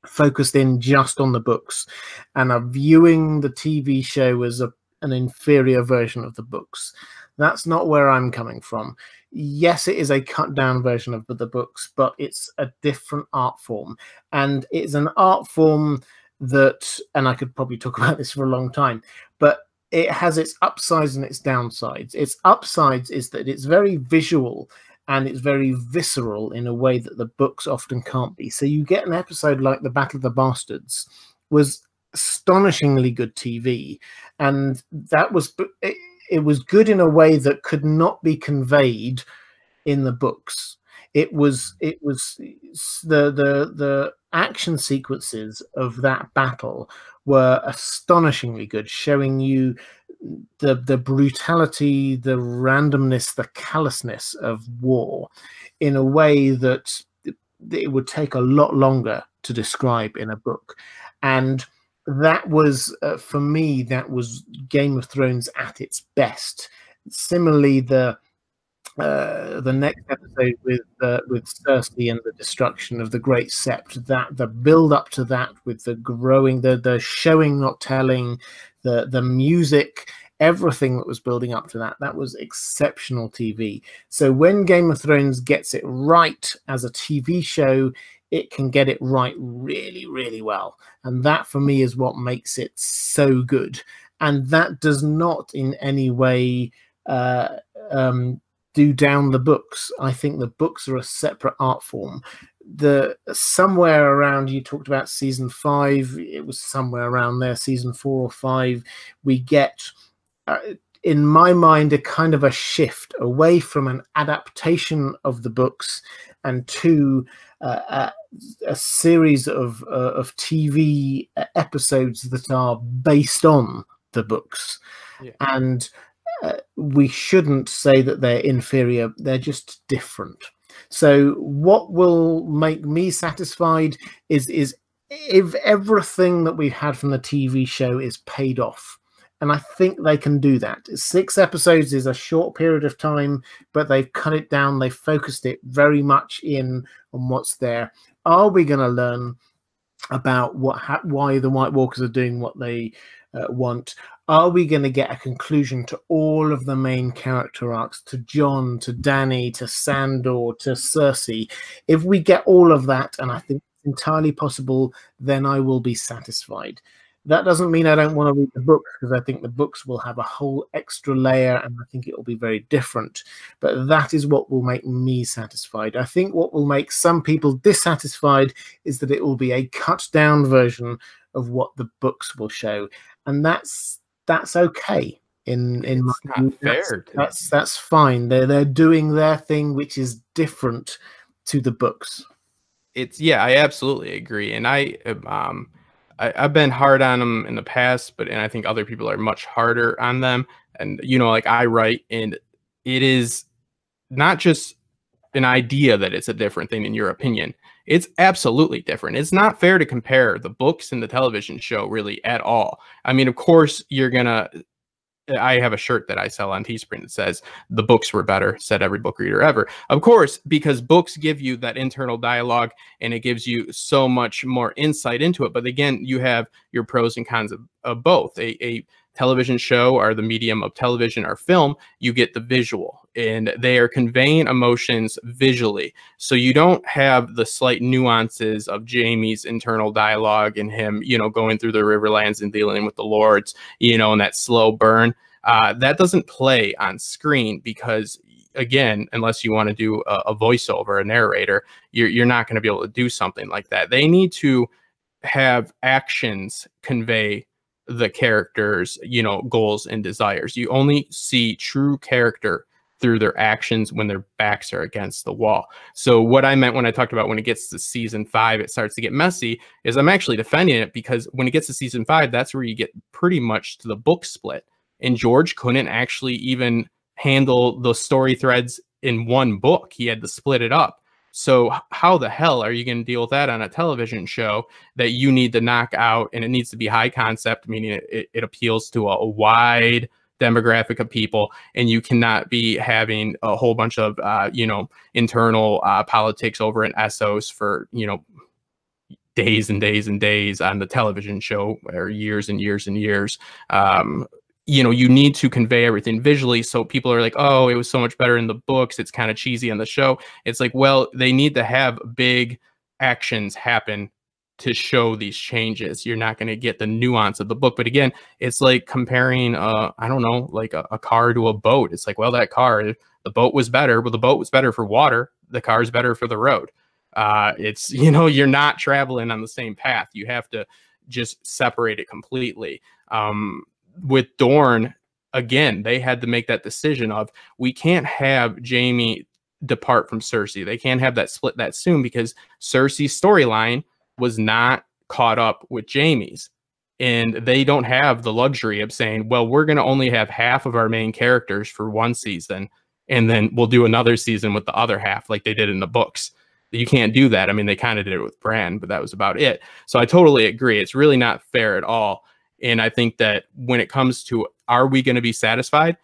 focused in just on the books and are viewing the TV show as an inferior version of the books. That's not where I'm coming from. Yes, it is a cut down version of the books, but it's a different art form, and it's an art form that, and I could probably talk about this for a long time, but it has its upsides and its downsides. Its upsides is that it's very visual, and it's very visceral in a way that the books often can't be. So you get an episode like the Battle of the Bastards was astonishingly good TV, and that was it was good in a way that could not be conveyed in the books. It was the action sequences of that battle were astonishingly good, showing you the brutality, the randomness, the callousness of war in a way that it would take a lot longer to describe in a book. And that was, for me, that was Game of Thrones at its best. Similarly, the next episode with Cersei and the destruction of the Great Sept, that the build up to that, with the growing, the showing not telling, the music, everything that was building up to that was exceptional TV. So when Game of Thrones gets it right as a TV show, it can get it right really, really well. And that, for me, is what makes it so good. And that does not in any way do down the books. I think the books are a separate art form. Somewhere around, you talked about season 5, it was somewhere around there, season 4 or 5, we get, in my mind, a kind of a shift away from an adaptation of the books and to a series of TV episodes that are based on the books. Yeah. And we shouldn't say that they're inferior, they're just different. So what will make me satisfied is if everything that we've had from the TV show is paid off. And I think they can do that. 6 episodes is a short period of time, but they've cut it down. They've focused it very much in on what's there. Are we going to learn about why the White Walkers are doing what they want? Are we going to get a conclusion to all of the main character arcs, to Jon, to Dany, to Sandor, to Cersei? If we get all of that, and I think it's entirely possible, then I will be satisfied. That doesn't mean I don't want to read the books, because I think the books will have a whole extra layer, and I think it will be very different. But that is what will make me satisfied. I think what will make some people dissatisfied is that it will be a cut-down version of what the books will show, and that's okay. It's not fair. That's fine. They're doing their thing, which is different to the books. Yeah, I absolutely agree, and I've been hard on them in the past, and I think other people are much harder on them. And, like I write, and it is not just an idea that it's a different thing in your opinion. It's absolutely different. It's not fair to compare the books and the television show really at all. I mean, of course, I have a shirt that I sell on Teespring that says the books were better, said every book reader ever. Of course, because books give you that internal dialogue and it gives you so much more insight into it. But again, you have your pros and cons of both. A television show, or the medium of television or film, you get the visual, and they are conveying emotions visually. So you don't have the slight nuances of Jaime's internal dialogue and him, going through the Riverlands and dealing with the lords, and that slow burn. That doesn't play on screen because, again, unless you want to do a voiceover, a narrator, you're not going to be able to do something like that. They need to have actions convey the characters, goals and desires. You only see true character through their actions when their backs are against the wall. So what I meant when I talked about when it gets to season 5, it starts to get messy, is I'm actually defending it, because when it gets to season 5, that's where you get pretty much to the book split. And George couldn't actually even handle the story threads in one book. He had to split it up. So how the hell are you going to deal with that on a television show that you need to knock out? And it needs to be high concept, meaning it appeals to a wide demographic of people, and you cannot be having a whole bunch of internal politics over in Essos for days and days and days on the television show, or years and years and years. You need to convey everything visually, so people are like, oh, it was so much better in the books, it's kind of cheesy on the show. It's like, well, they need to have big actions happen to show these changes. You're not going to get the nuance of the book. But again, it's like comparing, I don't know, like a car to a boat. It's like, well, that car, the boat was better. Well, the boat was better for water. The car's better for the road. It's, you know, you're not traveling on the same path. You have to just separate it completely. With Dorne, again, they had to make that decision of, we can't have Jaime depart from Cersei. They can't have that split that soon, because Cersei's storyline was not caught up with Jaime's, and they don't have the luxury of saying, well, we're going to only have half of our main characters for one season, and then we'll do another season with the other half like they did in the books. You can't do that. I mean, they kind of did it with Bran, but that was about it. So I totally agree. It's really not fair at all. And I think that when it comes to, are we going to be satisfied?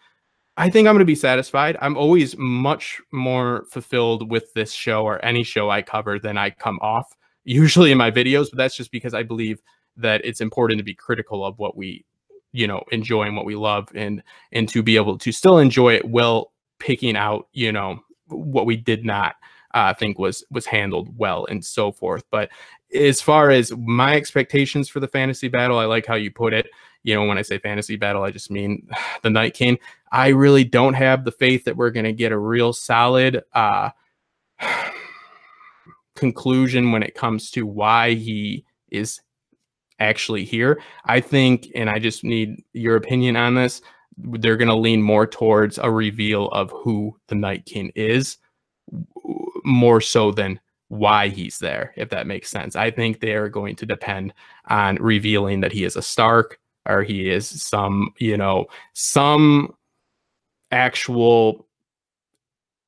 I think I'm going to be satisfied. I'm always much more fulfilled with this show or any show I cover than I come off, usually in my videos, but that's just because I believe that it's important to be critical of what we, you know, enjoy and what we love, and to be able to still enjoy it while picking out, you know, what we did not think was handled well and so forth. But as far as my expectations for the fantasy battle, I like how you put it. You know, when I say fantasy battle, I just mean the Night King. I really don't have the faith that we're going to get a real solid conclusion when it comes to why he is actually here. I think, and I just need your opinion on this, they're going to lean more towards a reveal of who the Night King is, more so than why he's there, if that makes sense. I think they are going to depend on revealing that he is a Stark, or he is some, you know, some actual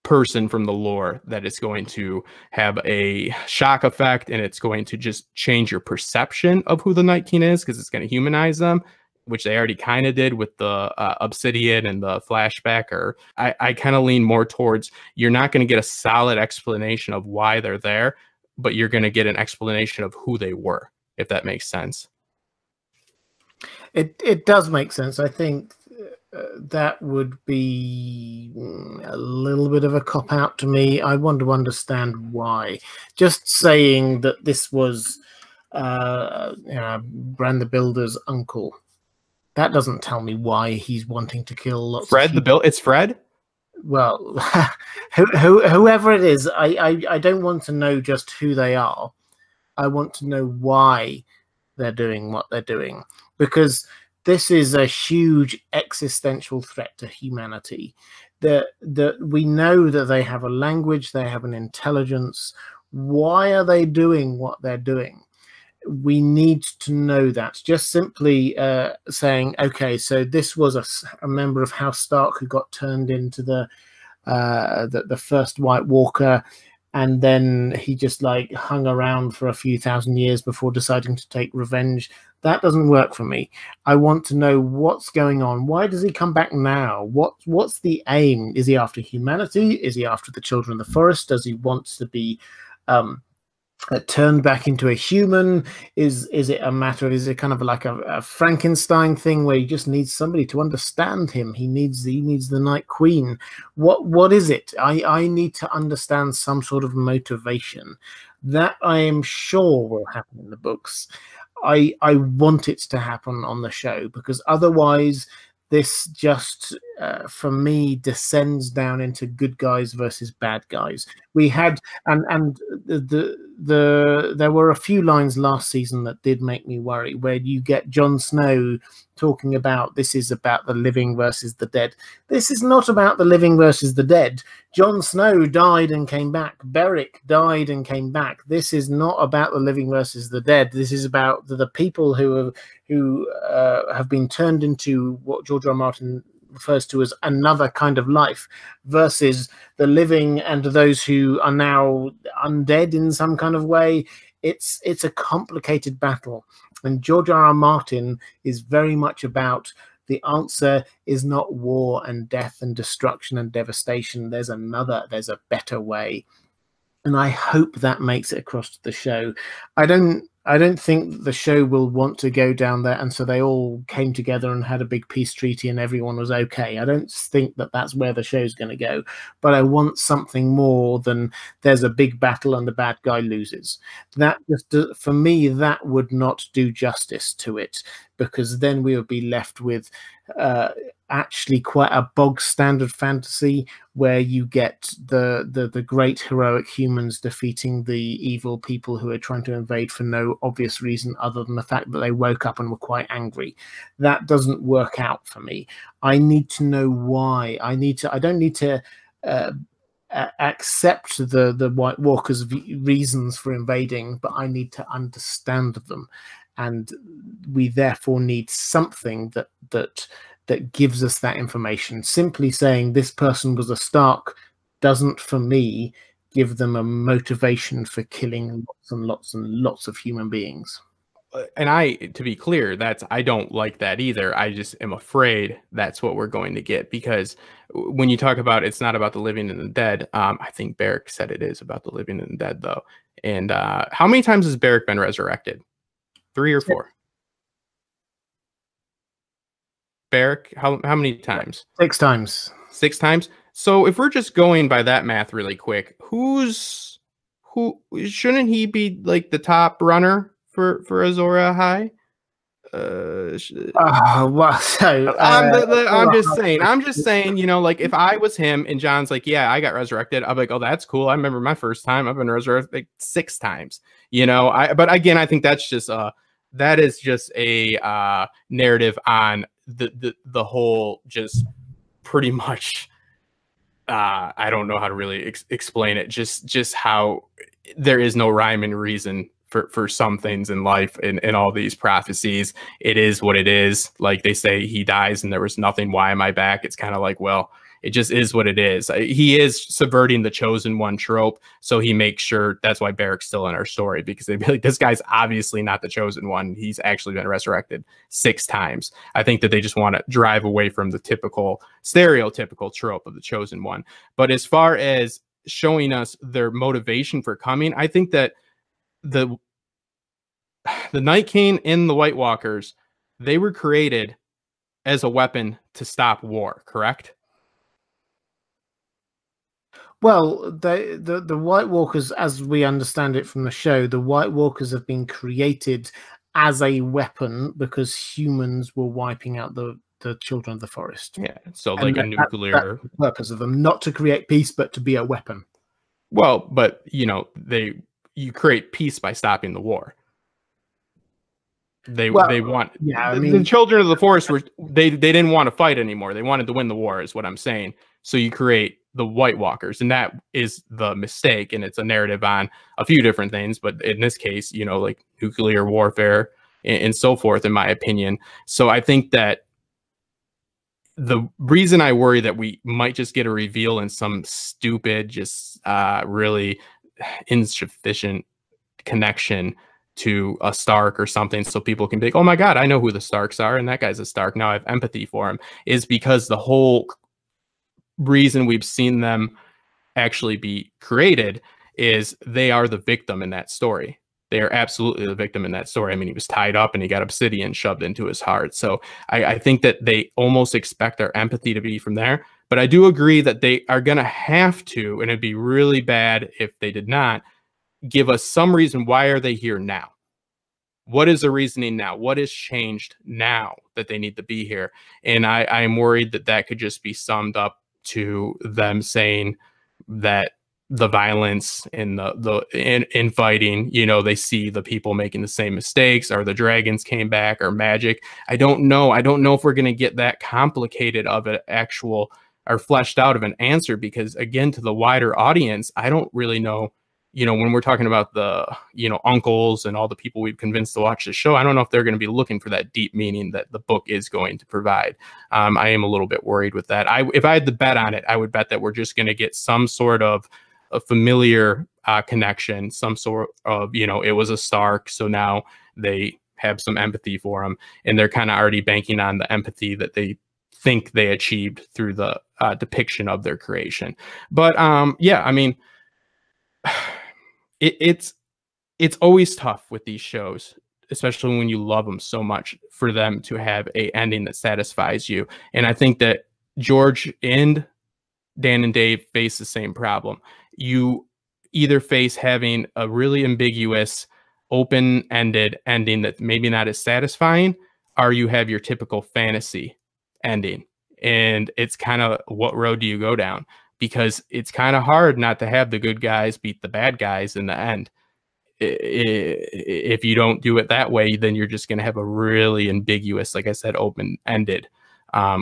person from the lore that is going to have a shock effect, and it's going to just change your perception of who the Night King is, because it's going to humanize them, which they already kind of did with the Obsidian and the flashback. Or I kind of lean more towards, you're not going to get a solid explanation of why they're there, but you're going to get an explanation of who they were, if that makes sense. It does make sense. I think that would be a little bit of a cop-out to me. I want to understand why. Just saying that this was Bran the Builder's uncle, that doesn't tell me why he's wanting to kill lots Fred of the Builder. It's Fred? Well, whoever it is, I don't want to know just who they are. I want to know why they're doing what they're doing, because this is a huge existential threat to humanity. That we know that they have a language, they have an intelligence. Why are they doing what they're doing? We need to know that. Just simply saying, okay, so this was a member of House Stark who got turned into the first White Walker, and then he just like hung around for a few thousand years before deciding to take revenge. That doesn't work for me. I want to know what's going on. Why does he come back now? What's the aim? Is he after humanity? Is he after the children of the forest? Does he want to be turned back into a human? Is it a matter of, is it kind of like a Frankenstein thing where he just needs somebody to understand him? He needs the Night Queen. What is it? I need to understand some sort of motivation. That I am sure will happen in the books. I want it to happen on the show, because otherwise this just for me descends down into good guys versus bad guys. We had and there were a few lines last season that did make me worry, where you get Jon Snow talking about, this is about the living versus the dead. This is not about the living versus the dead. Jon Snow died and came back. Beric died and came back. This is not about the living versus the dead. This is about the people who have been turned into what George R. R. Martin refers to as another kind of life, versus the living and those who are now undead in some kind of way. It's a complicated battle, and George R. R. Martin is very much about, the answer is not war and death and destruction and devastation. There's a better way. And I hope that makes it across to the show. I don't I don't think the show will want to go down there, and so they all came together and had a big peace treaty and everyone was okay. I don't think that that's where the show's going to go, but I want something more than there's a big battle and the bad guy loses. That just, for me, that would not do justice to it, because then we would be left with actually quite a bog standard fantasy where you get the great heroic humans defeating the evil people who are trying to invade for no obvious reason other than the fact that they woke up and were quite angry. That doesn't work out for me. I need to know why. I don't need to accept the White Walkers' reasons for invading, but I need to understand them, and we therefore need something that gives us that information. Simply saying this person was a Stark doesn't, for me, give them a motivation for killing lots and lots and lots of human beings. And to be clear, I don't like that either. I just am afraid that's what we're going to get, because when you talk about it's not about the living and the dead, I think Beric said it is about the living and the dead, though. And how many times has Beric been resurrected? 3 or 4? Beric, how many times? 6 times. 6 times. So if we're just going by that math really quick, who shouldn't he be like the top runner for Azor Ahai? I'm just saying, you know, like if I was him and Jon's like, yeah, I got resurrected, I'm like, oh, that's cool. I remember my first time. I've been resurrected like 6 times, you know. But again, I think that's just that is just a narrative on the whole, just pretty much I don't know how to really explain it, just how there is no rhyme and reason for some things in life, and all these prophecies. It is what it is. Like they say, he dies and there was nothing, why am I back? It's kind of like, well, it just is what it is. He is subverting the chosen one trope, so he makes sure that's why Beric's still in our story, because they'd be like, this guy's obviously not the chosen one. He's actually been resurrected 6 times. I think that they just want to drive away from the stereotypical trope of the chosen one. But as far as showing us their motivation for coming, I think that the Night King and the White Walkers, they were created as a weapon to stop war, correct? Well, the White Walkers, as we understand it from the show, the White Walkers have been created as a weapon because humans were wiping out the children of the forest. Yeah, so like a nuclear... That's the purpose of them, not to create peace, but to be a weapon. Well, but, you know, you create peace by stopping the war. They want, yeah, the children of the forest they didn't want to fight anymore. They wanted to win the war, is what I'm saying. So you create the White Walkers, and that is the mistake. And it's a narrative on a few different things, but in this case, you know, like nuclear warfare and so forth, in my opinion. So I think that the reason I worry that we might just get a reveal in some stupid, just really insufficient connection to a Stark or something, so people can be like, oh my god, I know who the Starks are, and that guy's a Stark, now I have empathy for him, is because the whole reason we've seen them actually be created is they are the victim in that story. They are absolutely the victim in that story. I mean, he was tied up and he got obsidian shoved into his heart. So I think that they almost expect our empathy to be from there. But I do agree that they are going to have to, and it'd be really bad if they did not, give us some reason. Why are they here now? What is the reasoning now? What has changed now that they need to be here? And I am worried that that could just be summed up to them saying that the violence and the infighting, you know, they see the people making the same mistakes, or the dragons came back, or magic. I don't know if we're going to get that complicated of an actual or fleshed out of an answer, because again, to the wider audience, I don't really know. You know, when we're talking about the, you know, uncles and all the people we've convinced to watch the show, I don't know if they're going to be looking for that deep meaning that the book is going to provide. I am a little bit worried with that. If I had to bet on it, I would bet that we're just going to get some sort of a familiar connection, some sort of, you know, it was a Stark, so now they have some empathy for him, and they're kind of already banking on the empathy that they think they achieved through the depiction of their creation. But yeah, I mean, it's it's always tough with these shows, especially when you love them so much, for them to have a ending that satisfies you. And I think that George and Dan and Dave face the same problem. You either face having a really ambiguous, open-ended ending that maybe not as satisfying, or you have your typical fantasy ending. And it's kind of, what road do you go down? Because it's kind of hard not to have the good guys beat the bad guys in the end. If you don't do it that way, then you're just going to have a really ambiguous, like I said, open-ended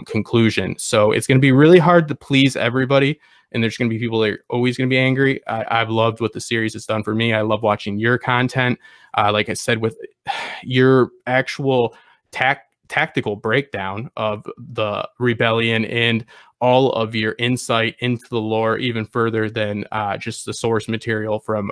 conclusion. So it's going to be really hard to please everybody, and there's going to be people that are always going to be angry. I've loved what the series has done for me. I love watching your content. Like I said, with your actual tactical breakdown of the rebellion and all of your insight into the lore, even further than just the source material from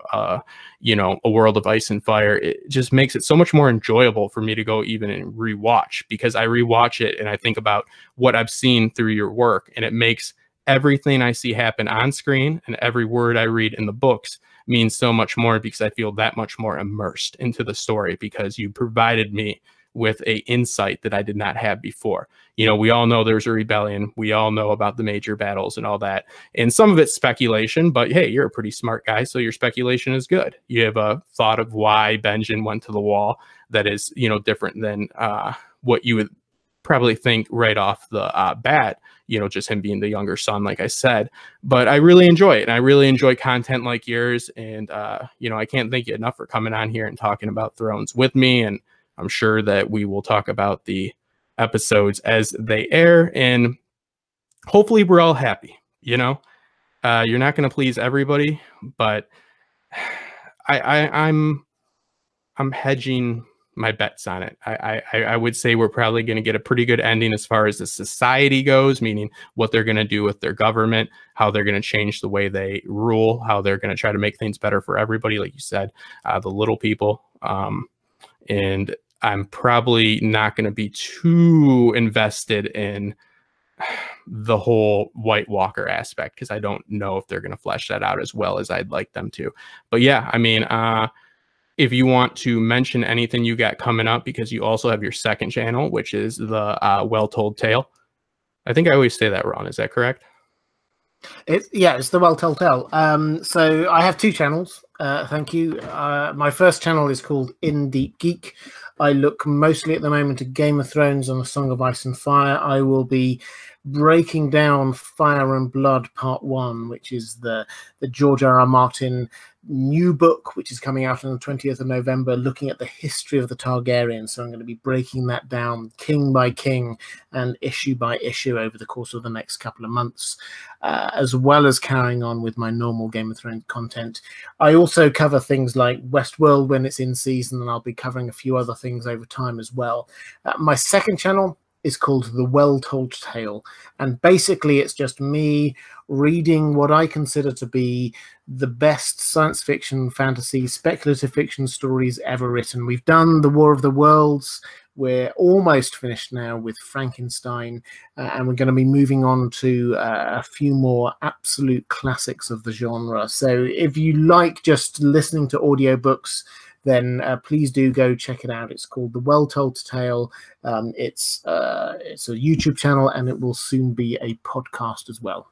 you know, A World of Ice and Fire. It just makes it so much more enjoyable for me to go even and rewatch, because I rewatch it and I think about what I've seen through your work, and it makes everything I see happen on screen and every word I read in the books means so much more, because I feel that much more immersed into the story, because you provided me with a insight that I did not have before. You know, we all know there's a rebellion. We all know about the major battles and all that. And some of it's speculation, but hey, you're a pretty smart guy, so your speculation is good. You have a thought of why Venjenz went to the wall that is, you know, different than what you would probably think right off the bat, you know, just him being the younger son, like I said. But I really enjoy it, and I really enjoy content like yours. And, you know, I can't thank you enough for coming on here and talking about Thrones with me. And I'm sure that we will talk about the episodes as they air, and hopefully we're all happy. You know, you're not going to please everybody, but I'm hedging my bets on it. I would say we're probably going to get a pretty good ending as far as the society goes, meaning what they're going to do with their government, how they're going to change the way they rule, how they're going to try to make things better for everybody, like you said, the little people. And I'm probably not going to be too invested in the whole White Walker aspect, because I don't know if they're going to flesh that out as well as I'd like them to. But yeah, I mean, if you want to mention anything you got coming up, because you also have your second channel, which is the Well Told Tale. I think I always say that wrong. Is that correct? It's the Well Told Tale. So I have two channels. Thank you. My first channel is called Geek. I look mostly at the moment at Game of Thrones and A Song of Ice and Fire. I will be breaking down Fire and Blood Part 1, which is the George R.R. Martin new book, which is coming out on the 20th of November, looking at the history of the Targaryens. So I'm going to be breaking that down king by king and issue by issue over the course of the next couple of months, as well as carrying on with my normal Game of Thrones content. I also cover things like Westworld when it's in season, and I'll be covering a few other things over time as well. My second channel is called The Well Told Tale, and basically it's just me reading what I consider to be the best science fiction, fantasy, speculative fiction stories ever written. We've done The War of the Worlds. We're almost finished now with Frankenstein, and we're going to be moving on to a few more absolute classics of the genre. So if you like just listening to audiobooks, then please do go check it out. It's called The Well Told Tale. It's a YouTube channel, and it will soon be a podcast as well.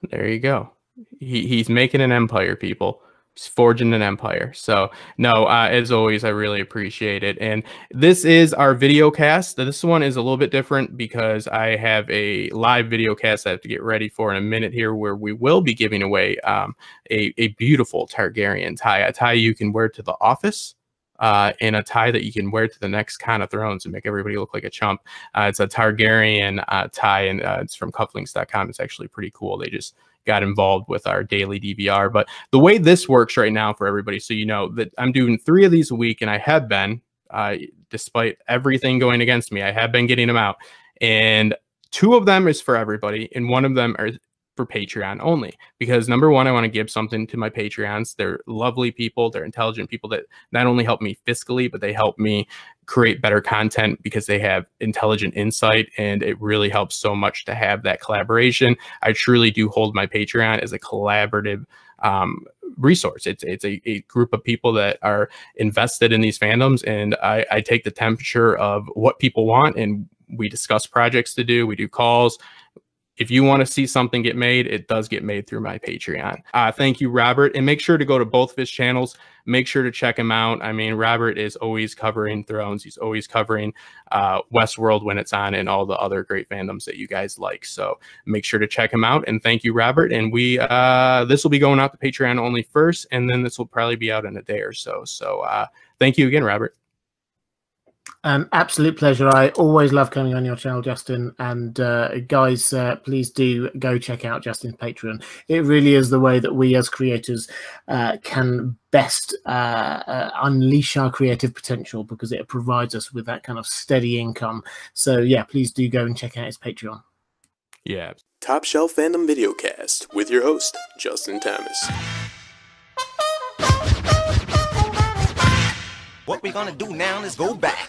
There you go. He's making an empire, people. He's forging an empire. So no, as always, I really appreciate it. And this is our video cast. This one is a little bit different because I have a live video cast I have to get ready for in a minute here, where we will be giving away a beautiful Targaryen tie, a tie you can wear to the office, and a tie that you can wear to the next Con of Thrones and make everybody look like a chump. It's a Targaryen tie, and it's from cufflinks.com. It's actually pretty cool. They just got involved with our daily DVR. But the way this works right now for everybody, so you know, that I'm doing 3 of these a week, and I have been, despite everything going against me, I have been getting them out. And 2 of them is for everybody, and 1 of them are for Patreon only, because number one, I want to give something to my Patreons. They're lovely people. They're intelligent people that not only help me fiscally, but they help me create better content because they have intelligent insight, and it really helps so much to have that collaboration. I truly do hold my Patreon as a collaborative resource. It's a group of people that are invested in these fandoms, and I take the temperature of what people want, and we discuss projects to do. We do calls. If you want to see something get made, it does get made through my Patreon. Thank you, Robert. And make sure to go to both of his channels. Make sure to check him out. I mean, Robert is always covering Thrones. He's always covering Westworld when it's on, and all the other great fandoms that you guys like. So make sure to check him out. And thank you, Robert. And this will be going out to Patreon only first, and then this will probably be out in a day or so. So thank you again, Robert. An absolute pleasure. I always love coming on your channel, Justin. And guys, please do go check out Justin's Patreon. It really is the way that we as creators can best unleash our creative potential, because it provides us with that kind of steady income. So yeah, please do go and check out his Patreon. Yeah. Top Shelf Fandom Videocast with your host, Justin Thomas. What we gonna do now is go back.